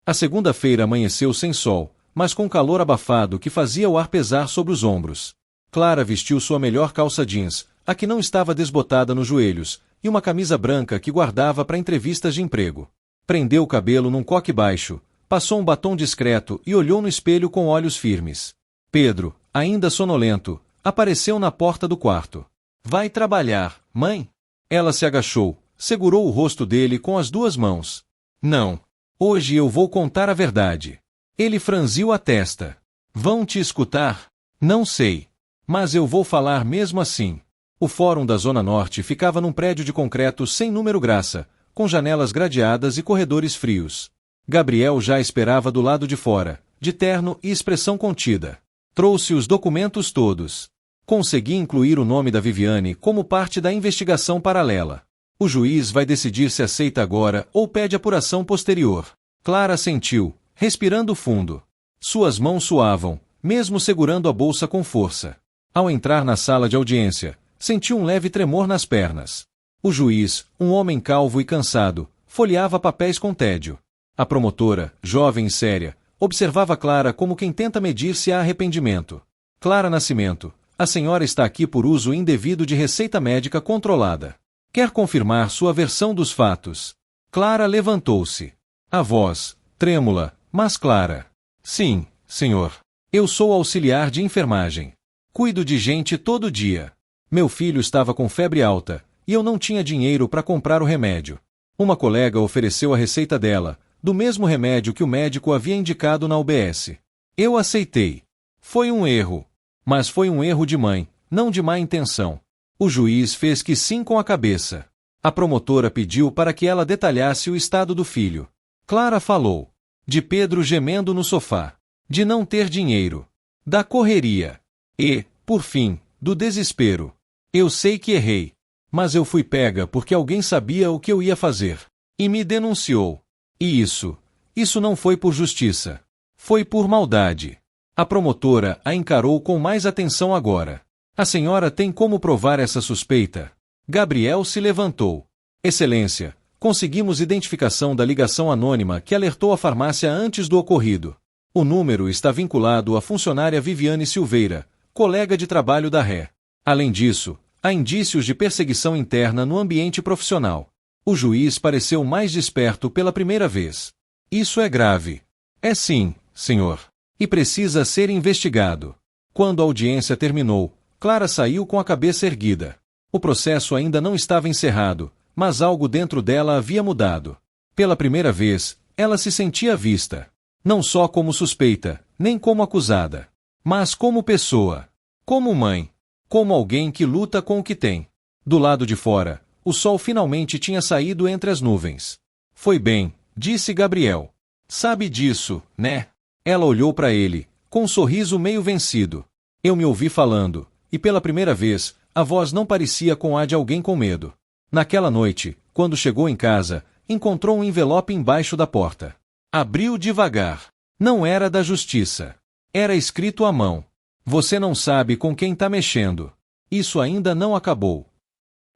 A segunda-feira amanheceu sem sol, mas com calor abafado que fazia o ar pesar sobre os ombros. Clara vestiu sua melhor calça jeans, a que não estava desbotada nos joelhos, e uma camisa branca que guardava para entrevistas de emprego. Prendeu o cabelo num coque baixo, passou um batom discreto e olhou no espelho com olhos firmes. Pedro, ainda sonolento, apareceu na porta do quarto. Vai trabalhar, mãe? Ela se agachou, segurou o rosto dele com as duas mãos. Não. Hoje eu vou contar a verdade. Ele franziu a testa. Vão te escutar? Não sei. Mas eu vou falar mesmo assim. O fórum da Zona Norte ficava num prédio de concreto sem número graça, com janelas gradeadas e corredores frios. Gabriel já esperava do lado de fora, de terno e expressão contida. Trouxe os documentos todos. Consegui incluir o nome da Viviane como parte da investigação paralela. O juiz vai decidir se aceita agora ou pede apuração posterior. Clara assentiu, respirando fundo. Suas mãos suavam, mesmo segurando a bolsa com força. Ao entrar na sala de audiência, sentiu um leve tremor nas pernas. O juiz, um homem calvo e cansado, folheava papéis com tédio. A promotora, jovem e séria, observava Clara como quem tenta medir se há arrependimento. Clara Nascimento, a senhora está aqui por uso indevido de receita médica controlada. Quer confirmar sua versão dos fatos? Clara levantou-se. A voz, trêmula, mas clara. Sim, senhor. Eu sou auxiliar de enfermagem. Cuido de gente todo dia. Meu filho estava com febre alta, e eu não tinha dinheiro para comprar o remédio. Uma colega ofereceu a receita dela, do mesmo remédio que o médico havia indicado na UBS. Eu aceitei. Foi um erro. Mas foi um erro de mãe, não de má intenção. O juiz fez que sim com a cabeça. A promotora pediu para que ela detalhasse o estado do filho. Clara falou. De Pedro gemendo no sofá. De não ter dinheiro. Da correria. E, por fim, do desespero. Eu sei que errei. Mas eu fui pega porque alguém sabia o que eu ia fazer. E me denunciou. E isso não foi por justiça. Foi por maldade. A promotora a encarou com mais atenção agora. A senhora tem como provar essa suspeita? Gabriel se levantou. Excelência, conseguimos identificação da ligação anônima que alertou a farmácia antes do ocorrido. O número está vinculado à funcionária Viviane Silveira, colega de trabalho da Ré. Além disso, há indícios de perseguição interna no ambiente profissional. O juiz pareceu mais desperto pela primeira vez. Isso é grave. É sim, senhor. E precisa ser investigado. Quando a audiência terminou, Clara saiu com a cabeça erguida. O processo ainda não estava encerrado, mas algo dentro dela havia mudado. Pela primeira vez, ela se sentia vista. Não só como suspeita, nem como acusada, mas como pessoa. Como mãe. Como alguém que luta com o que tem. Do lado de fora, o sol finalmente tinha saído entre as nuvens. Foi bem, disse Gabriel. Sabe disso, né? Ela olhou para ele, com um sorriso meio vencido. Eu me ouvi falando, e pela primeira vez, a voz não parecia com a de alguém com medo. Naquela noite, quando chegou em casa, encontrou um envelope embaixo da porta. Abriu devagar. Não era da justiça. Era escrito à mão. Você não sabe com quem está mexendo. Isso ainda não acabou.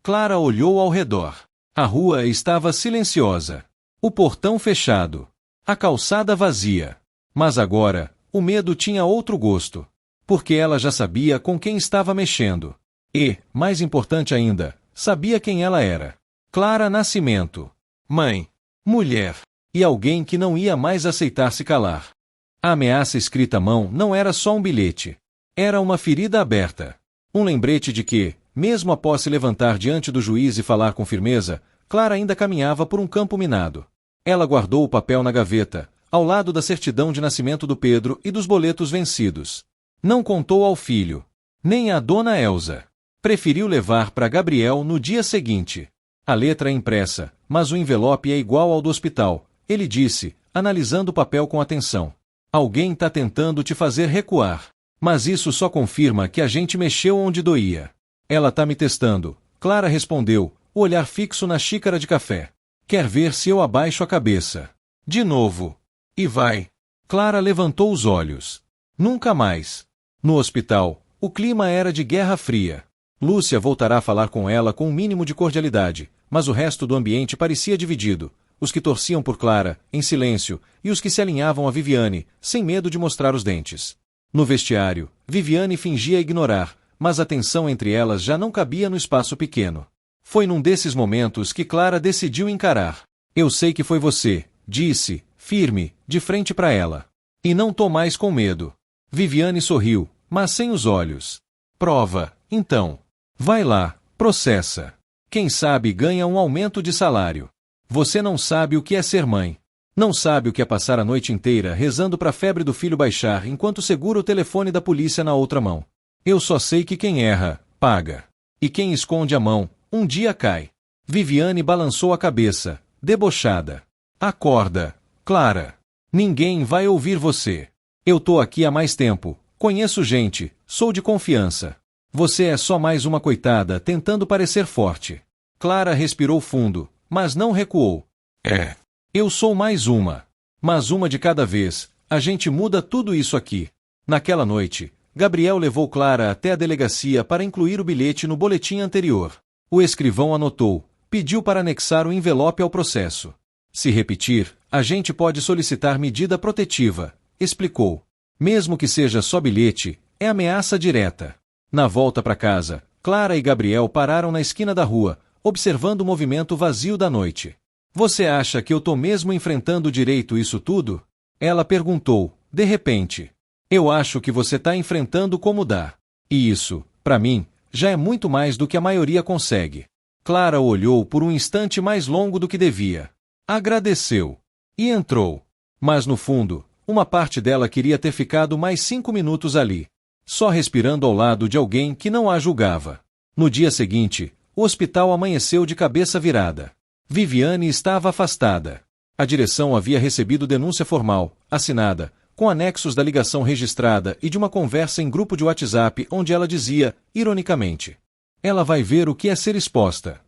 Clara olhou ao redor. A rua estava silenciosa. O portão fechado. A calçada vazia. Mas agora, o medo tinha outro gosto. Porque ela já sabia com quem estava mexendo. E, mais importante ainda, sabia quem ela era. Clara Nascimento. Mãe. Mulher. E alguém que não ia mais aceitar se calar. A ameaça escrita à mão não era só um bilhete. Era uma ferida aberta. Um lembrete de que, mesmo após se levantar diante do juiz e falar com firmeza, Clara ainda caminhava por um campo minado. Ela guardou o papel na gaveta, ao lado da certidão de nascimento do Pedro e dos boletos vencidos. Não contou ao filho, nem à dona Elza. Preferiu levar para Gabriel no dia seguinte. A letra é impressa, mas o envelope é igual ao do hospital, ele disse, analisando o papel com atenção. Alguém está tentando te fazer recuar. Mas isso só confirma que a gente mexeu onde doía. Ela tá me testando, Clara respondeu, o olhar fixo na xícara de café. Quer ver se eu abaixo a cabeça. De novo. E vai. Clara levantou os olhos. Nunca mais. No hospital, o clima era de guerra fria. Lúcia voltará a falar com ela com um mínimo de cordialidade, mas o resto do ambiente parecia dividido. Os que torciam por Clara, em silêncio, e os que se alinhavam a Viviane, sem medo de mostrar os dentes. No vestiário, Viviane fingia ignorar, mas a tensão entre elas já não cabia no espaço pequeno. Foi num desses momentos que Clara decidiu encarar. Eu sei que foi você, disse, firme, de frente para ela. E não tô mais com medo. Viviane sorriu, mas sem os olhos. Prova, então. Vai lá, processa. Quem sabe ganha um aumento de salário. Você não sabe o que é ser mãe. Não sabe o que é passar a noite inteira rezando para a febre do filho baixar enquanto segura o telefone da polícia na outra mão. Eu só sei que quem erra, paga. E quem esconde a mão, um dia cai. Viviane balançou a cabeça, debochada. Acorda, Clara. Ninguém vai ouvir você. Eu tô aqui há mais tempo, conheço gente, sou de confiança. Você é só mais uma coitada tentando parecer forte. Clara respirou fundo, mas não recuou. Eu sou mais uma. Mas uma de cada vez, a gente muda tudo isso aqui. Naquela noite, Gabriel levou Clara até a delegacia para incluir o bilhete no boletim anterior. O escrivão anotou, pediu para anexar o envelope ao processo. Se repetir, a gente pode solicitar medida protetiva, explicou. Mesmo que seja só bilhete, é ameaça direta. Na volta para casa, Clara e Gabriel pararam na esquina da rua, observando o movimento vazio da noite. Você acha que eu tô mesmo enfrentando direito isso tudo? Ela perguntou, de repente. Eu acho que você tá enfrentando como dá. E isso, para mim, já é muito mais do que a maioria consegue. Clara olhou por um instante mais longo do que devia. Agradeceu. E entrou. Mas no fundo, uma parte dela queria ter ficado mais 5 minutos ali. Só respirando ao lado de alguém que não a julgava. No dia seguinte, o hospital amanheceu de cabeça virada. Viviane estava afastada. A direção havia recebido denúncia formal, assinada, com anexos da ligação registrada e de uma conversa em grupo de WhatsApp onde ela dizia, ironicamente, ela vai ver o que é ser exposta.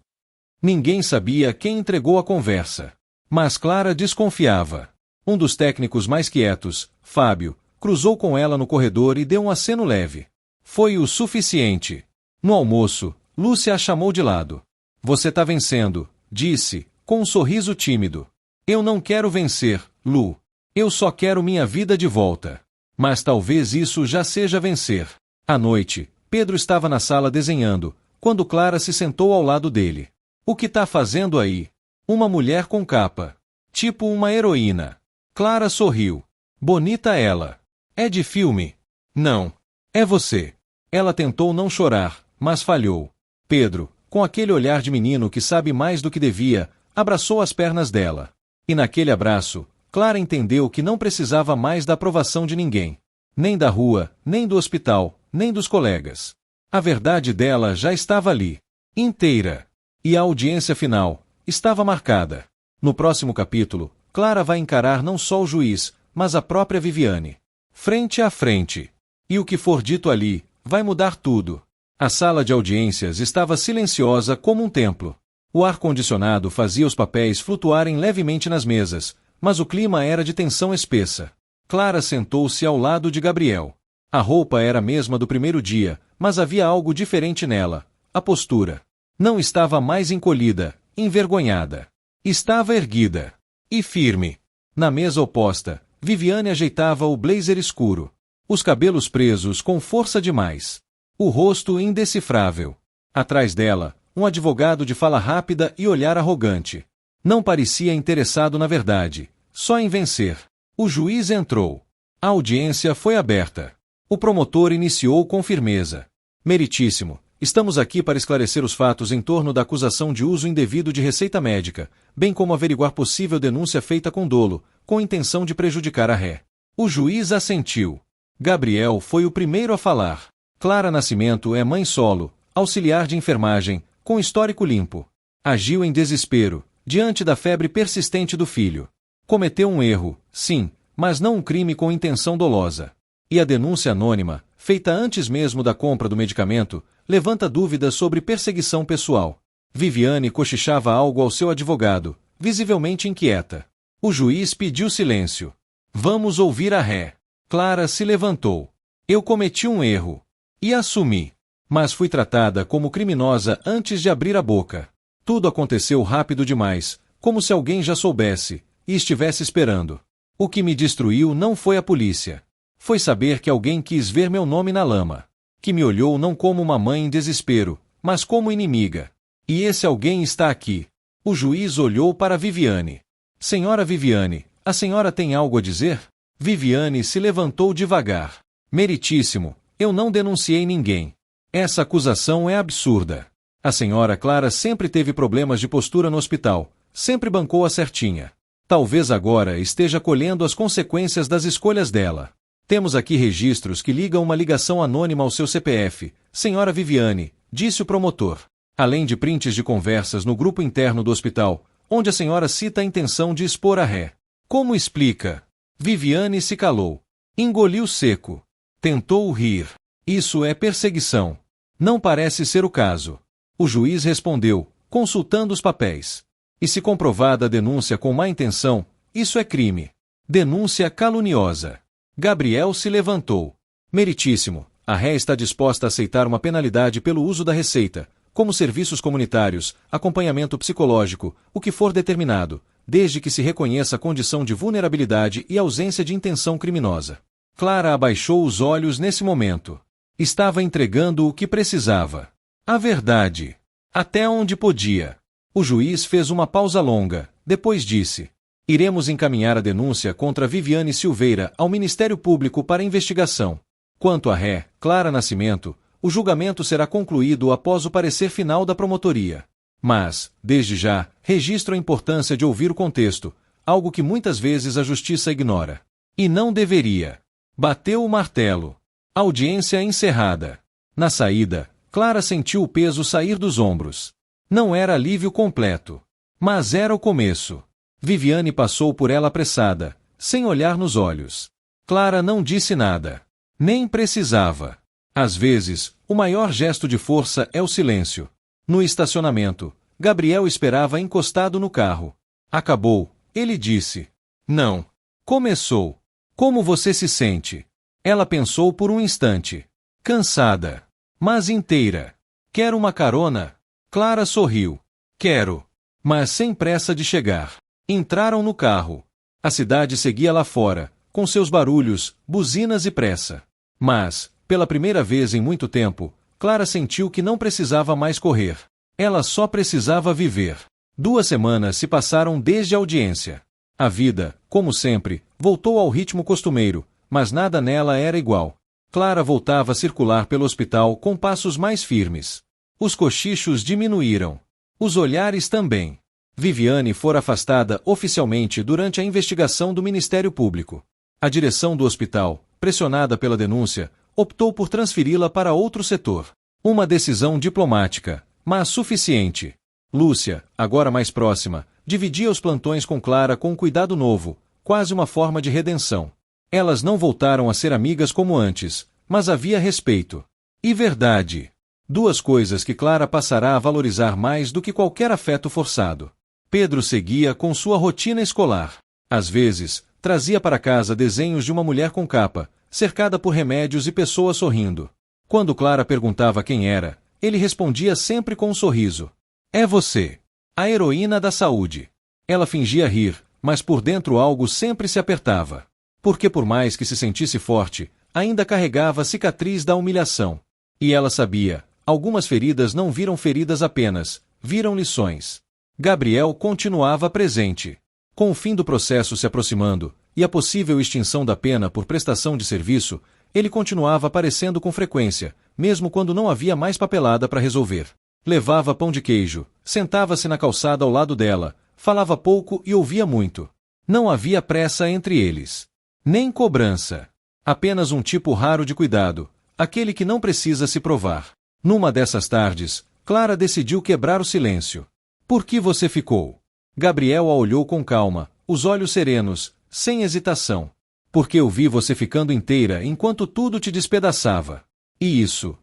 Ninguém sabia quem entregou a conversa. Mas Clara desconfiava. Um dos técnicos mais quietos, Fábio, cruzou com ela no corredor e deu um aceno leve. Foi o suficiente. No almoço, Lúcia a chamou de lado. Você tá vencendo, disse, com um sorriso tímido. Eu não quero vencer, Lu. Eu só quero minha vida de volta. Mas talvez isso já seja vencer. À noite, Pedro estava na sala desenhando, quando Clara se sentou ao lado dele. O que tá fazendo aí? Uma mulher com capa. Tipo uma heroína. Clara sorriu. Bonita ela. É de filme? Não. É você. Ela tentou não chorar, mas falhou. Pedro, com aquele olhar de menino que sabe mais do que devia, abraçou as pernas dela. E naquele abraço, Clara entendeu que não precisava mais da aprovação de ninguém. Nem da rua, nem do hospital, nem dos colegas. A verdade dela já estava ali. Inteira. E a audiência final estava marcada. No próximo capítulo, Clara vai encarar não só o juiz, mas a própria Viviane. Frente a frente. E o que for dito ali, vai mudar tudo. A sala de audiências estava silenciosa como um templo. O ar-condicionado fazia os papéis flutuarem levemente nas mesas, mas o clima era de tensão espessa. Clara sentou-se ao lado de Gabriel. A roupa era a mesma do primeiro dia, mas havia algo diferente nela. A postura. Não estava mais encolhida, envergonhada. Estava erguida. E firme. Na mesa oposta, Viviane ajeitava o blazer escuro. Os cabelos presos com força demais. O rosto indecifrável. Atrás dela, um advogado de fala rápida e olhar arrogante. Não parecia interessado na verdade, só em vencer. O juiz entrou. A audiência foi aberta. O promotor iniciou com firmeza. Meritíssimo, estamos aqui para esclarecer os fatos em torno da acusação de uso indevido de receita médica, bem como averiguar possível denúncia feita com dolo, com intenção de prejudicar a ré. O juiz assentiu. Gabriel foi o primeiro a falar. Clara Nascimento é mãe solo, auxiliar de enfermagem, com histórico limpo. Agiu em desespero, diante da febre persistente do filho. Cometeu um erro, sim, mas não um crime com intenção dolosa. E a denúncia anônima, feita antes mesmo da compra do medicamento, levanta dúvidas sobre perseguição pessoal. Viviane cochichava algo ao seu advogado, visivelmente inquieta. O juiz pediu silêncio. Vamos ouvir a ré. Clara se levantou. Eu cometi um erro. E assumi. Mas fui tratada como criminosa antes de abrir a boca. Tudo aconteceu rápido demais, como se alguém já soubesse, e estivesse esperando. O que me destruiu não foi a polícia. Foi saber que alguém quis ver meu nome na lama. Que me olhou não como uma mãe em desespero, mas como inimiga. E esse alguém está aqui. O juiz olhou para Viviane. Senhora Viviane, a senhora tem algo a dizer? Viviane se levantou devagar. Meritíssimo, eu não denunciei ninguém. Essa acusação é absurda. A senhora Clara sempre teve problemas de postura no hospital, sempre bancou a certinha. Talvez agora esteja colhendo as consequências das escolhas dela. Temos aqui registros que ligam uma ligação anônima ao seu CPF, senhora Viviane, disse o promotor. Além de prints de conversas no grupo interno do hospital, onde a senhora cita a intenção de expor a ré. Como explica? Viviane se calou. Engoliu seco. Tentou rir. Isso é perseguição. Não parece ser o caso. O juiz respondeu, consultando os papéis. E se comprovada a denúncia com má intenção, isso é crime. Denúncia caluniosa. Gabriel se levantou. Meritíssimo, a ré está disposta a aceitar uma penalidade pelo uso da receita, como serviços comunitários, acompanhamento psicológico, o que for determinado, desde que se reconheça a condição de vulnerabilidade e ausência de intenção criminosa. Clara abaixou os olhos nesse momento. Estava entregando o que precisava. A verdade. Até onde podia. O juiz fez uma pausa longa, depois disse: iremos encaminhar a denúncia contra Viviane Silveira ao Ministério Público para investigação. Quanto à ré, Clara Nascimento, o julgamento será concluído após o parecer final da promotoria. Mas, desde já, registro a importância de ouvir o contexto, algo que muitas vezes a justiça ignora. E não deveria. Bateu o martelo. Audiência encerrada. Na saída, Clara sentiu o peso sair dos ombros. Não era alívio completo. Mas era o começo. Viviane passou por ela apressada, sem olhar nos olhos. Clara não disse nada. Nem precisava. Às vezes, o maior gesto de força é o silêncio. No estacionamento, Gabriel esperava encostado no carro. Acabou, ele disse. Não. Começou. Como você se sente? Ela pensou por um instante. Cansada, mas inteira. Quer uma carona? Clara sorriu. Quero. Mas sem pressa de chegar. Entraram no carro. A cidade seguia lá fora, com seus barulhos, buzinas e pressa. Mas, pela primeira vez em muito tempo, Clara sentiu que não precisava mais correr. Ela só precisava viver. 2 semanas se passaram desde a audiência. A vida, como sempre, voltou ao ritmo costumeiro, mas nada nela era igual. Clara voltava a circular pelo hospital com passos mais firmes. Os cochichos diminuíram. Os olhares também. Viviane fora afastada oficialmente durante a investigação do Ministério Público. A direção do hospital, pressionada pela denúncia, optou por transferi-la para outro setor. Uma decisão diplomática, mas suficiente. Lúcia, agora mais próxima, dividia os plantões com Clara com um cuidado novo, quase uma forma de redenção. Elas não voltaram a ser amigas como antes, mas havia respeito. E verdade. 2 coisas que Clara passará a valorizar mais do que qualquer afeto forçado. Pedro seguia com sua rotina escolar. Às vezes, trazia para casa desenhos de uma mulher com capa, cercada por remédios e pessoas sorrindo. Quando Clara perguntava quem era, ele respondia sempre com um sorriso. É você. A heroína da saúde. Ela fingia rir, mas por dentro algo sempre se apertava. Porque por mais que se sentisse forte, ainda carregava a cicatriz da humilhação. E ela sabia, algumas feridas não viram feridas apenas, viram lições. Gabriel continuava presente. Com o fim do processo se aproximando, e a possível extinção da pena por prestação de serviço, ele continuava aparecendo com frequência, mesmo quando não havia mais papelada para resolver. Levava pão de queijo, sentava-se na calçada ao lado dela, falava pouco e ouvia muito. Não havia pressa entre eles. Nem cobrança. Apenas um tipo raro de cuidado, aquele que não precisa se provar. Numa dessas tardes, Clara decidiu quebrar o silêncio. Por que você ficou? Gabriel a olhou com calma, os olhos serenos, sem hesitação. Porque eu vi você ficando inteira enquanto tudo te despedaçava. E isso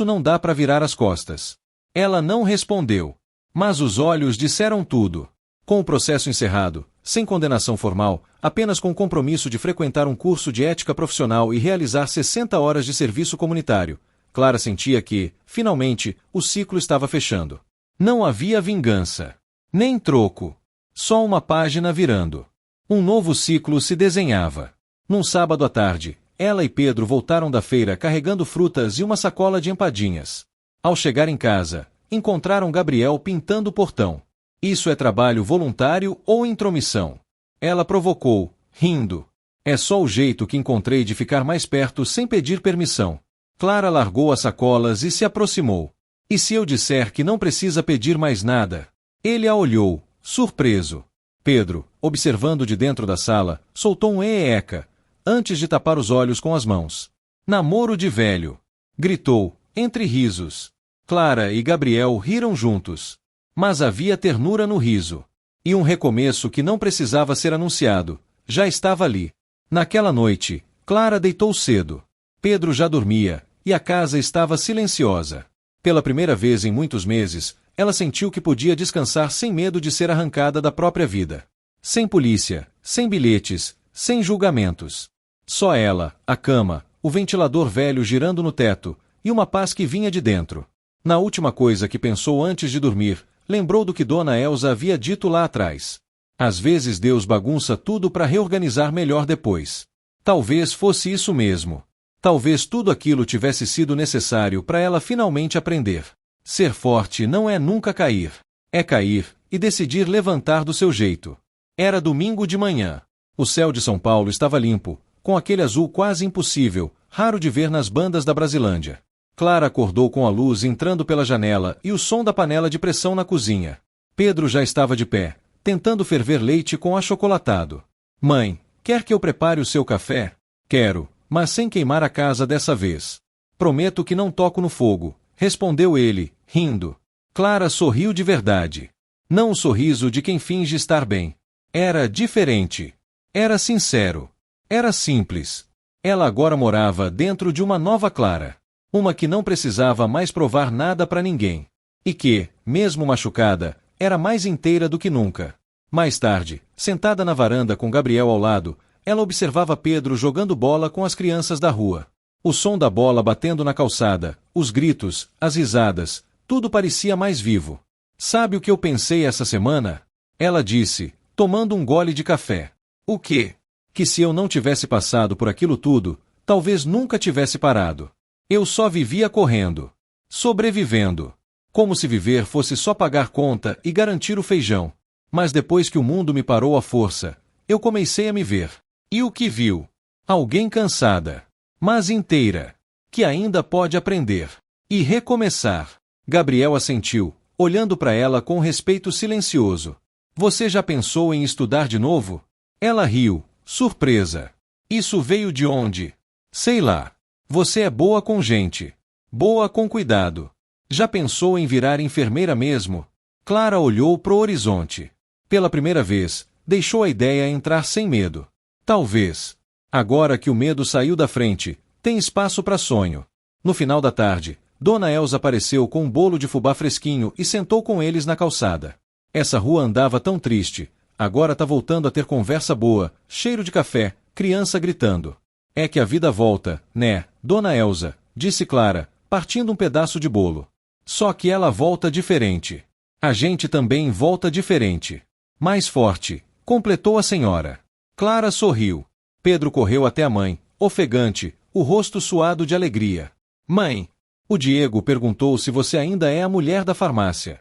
não dá para virar as costas. Ela não respondeu. Mas os olhos disseram tudo. Com o processo encerrado, sem condenação formal, apenas com o compromisso de frequentar um curso de ética profissional e realizar 60 horas de serviço comunitário, Clara sentia que, finalmente, o ciclo estava fechando. Não havia vingança. Nem troco. Só uma página virando. Um novo ciclo se desenhava. Num sábado à tarde, ela e Pedro voltaram da feira carregando frutas e uma sacola de empadinhas. Ao chegar em casa, encontraram Gabriel pintando o portão. Isso é trabalho voluntário ou intromissão? Ela provocou, rindo. É só o jeito que encontrei de ficar mais perto sem pedir permissão. Clara largou as sacolas e se aproximou. E se eu disser que não precisa pedir mais nada? Ele a olhou, surpreso. Pedro, observando de dentro da sala, soltou um eeca, antes de tapar os olhos com as mãos. Namoro de velho. Gritou, entre risos. Clara e Gabriel riram juntos. Mas havia ternura no riso. E um recomeço que não precisava ser anunciado, já estava ali. Naquela noite, Clara deitou cedo. Pedro já dormia, e a casa estava silenciosa. Pela primeira vez em muitos meses, ela sentiu que podia descansar sem medo de ser arrancada da própria vida. Sem polícia, sem bilhetes, sem julgamentos. Só ela, a cama, o ventilador velho girando no teto, e uma paz que vinha de dentro. Na última coisa que pensou antes de dormir, lembrou do que Dona Elsa havia dito lá atrás. Às vezes Deus bagunça tudo para reorganizar melhor depois. Talvez fosse isso mesmo. Talvez tudo aquilo tivesse sido necessário para ela finalmente aprender. Ser forte não é nunca cair. É cair e decidir levantar do seu jeito. Era domingo de manhã. O céu de São Paulo estava limpo, com aquele azul quase impossível, raro de ver nas bandas da Brasilândia. Clara acordou com a luz entrando pela janela e o som da panela de pressão na cozinha. Pedro já estava de pé, tentando ferver leite com achocolatado. Mãe, quer que eu prepare o seu café? Quero, mas sem queimar a casa dessa vez. Prometo que não toco no fogo, respondeu ele, rindo. Clara sorriu de verdade. Não o sorriso de quem finge estar bem. Era diferente. Era sincero. Era simples. Ela agora morava dentro de uma nova Clara. Uma que não precisava mais provar nada para ninguém. E que, mesmo machucada, era mais inteira do que nunca. Mais tarde, sentada na varanda com Gabriel ao lado, ela observava Pedro jogando bola com as crianças da rua. O som da bola batendo na calçada, os gritos, as risadas, tudo parecia mais vivo. Sabe o que eu pensei essa semana? Ela disse, tomando um gole de café. O quê? Que se eu não tivesse passado por aquilo tudo, talvez nunca tivesse parado. Eu só vivia correndo. Sobrevivendo. Como se viver fosse só pagar conta e garantir o feijão. Mas depois que o mundo me parou à força, eu comecei a me ver. E o que viu? Alguém cansada, mas inteira, que ainda pode aprender e recomeçar. Gabriel assentiu, olhando para ela com respeito silencioso. Você já pensou em estudar de novo? Ela riu, surpresa. Isso veio de onde? Sei lá. Você é boa com gente. Boa com cuidado. Já pensou em virar enfermeira mesmo? Clara olhou pro horizonte. Pela primeira vez, deixou a ideia entrar sem medo. Talvez. Agora que o medo saiu da frente, tem espaço para sonho. No final da tarde, Dona Elza apareceu com um bolo de fubá fresquinho e sentou com eles na calçada. Essa rua andava tão triste, agora tá voltando a ter conversa boa, cheiro de café, criança gritando. É que a vida volta, né, Dona Elza, disse Clara, partindo um pedaço de bolo. Só que ela volta diferente. A gente também volta diferente. Mais forte, completou a senhora. Clara sorriu. Pedro correu até a mãe, ofegante, o rosto suado de alegria. Mãe! O Diego perguntou se você ainda é a mulher da farmácia.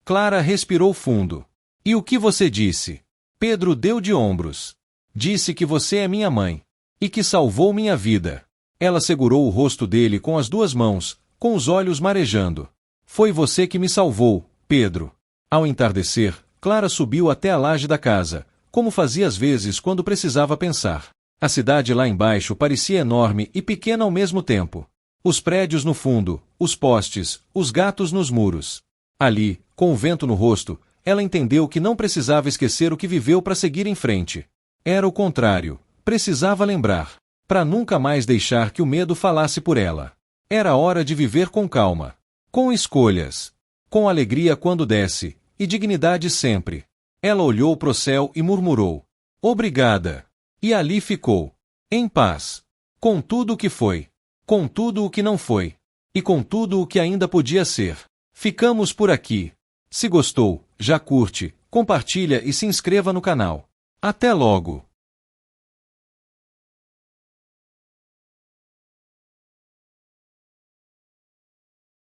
Clara respirou fundo. E o que você disse? Pedro deu de ombros. Disse que você é minha mãe. E que salvou minha vida. Ela segurou o rosto dele com as duas mãos, com os olhos marejando. Foi você que me salvou, Pedro. Ao entardecer, Clara subiu até a laje da casa, como fazia às vezes quando precisava pensar. A cidade lá embaixo parecia enorme e pequena ao mesmo tempo. Os prédios no fundo, os postes, os gatos nos muros. Ali, com o vento no rosto, ela entendeu que não precisava esquecer o que viveu para seguir em frente. Era o contrário, precisava lembrar, para nunca mais deixar que o medo falasse por ela. Era hora de viver com calma, com escolhas, com alegria quando desce, e dignidade sempre. Ela olhou pro céu e murmurou: obrigada. E ali ficou, em paz, com tudo o que foi, com tudo o que não foi, e com tudo o que ainda podia ser. Ficamos por aqui. Se gostou, já curte, compartilha e se inscreva no canal. Até logo!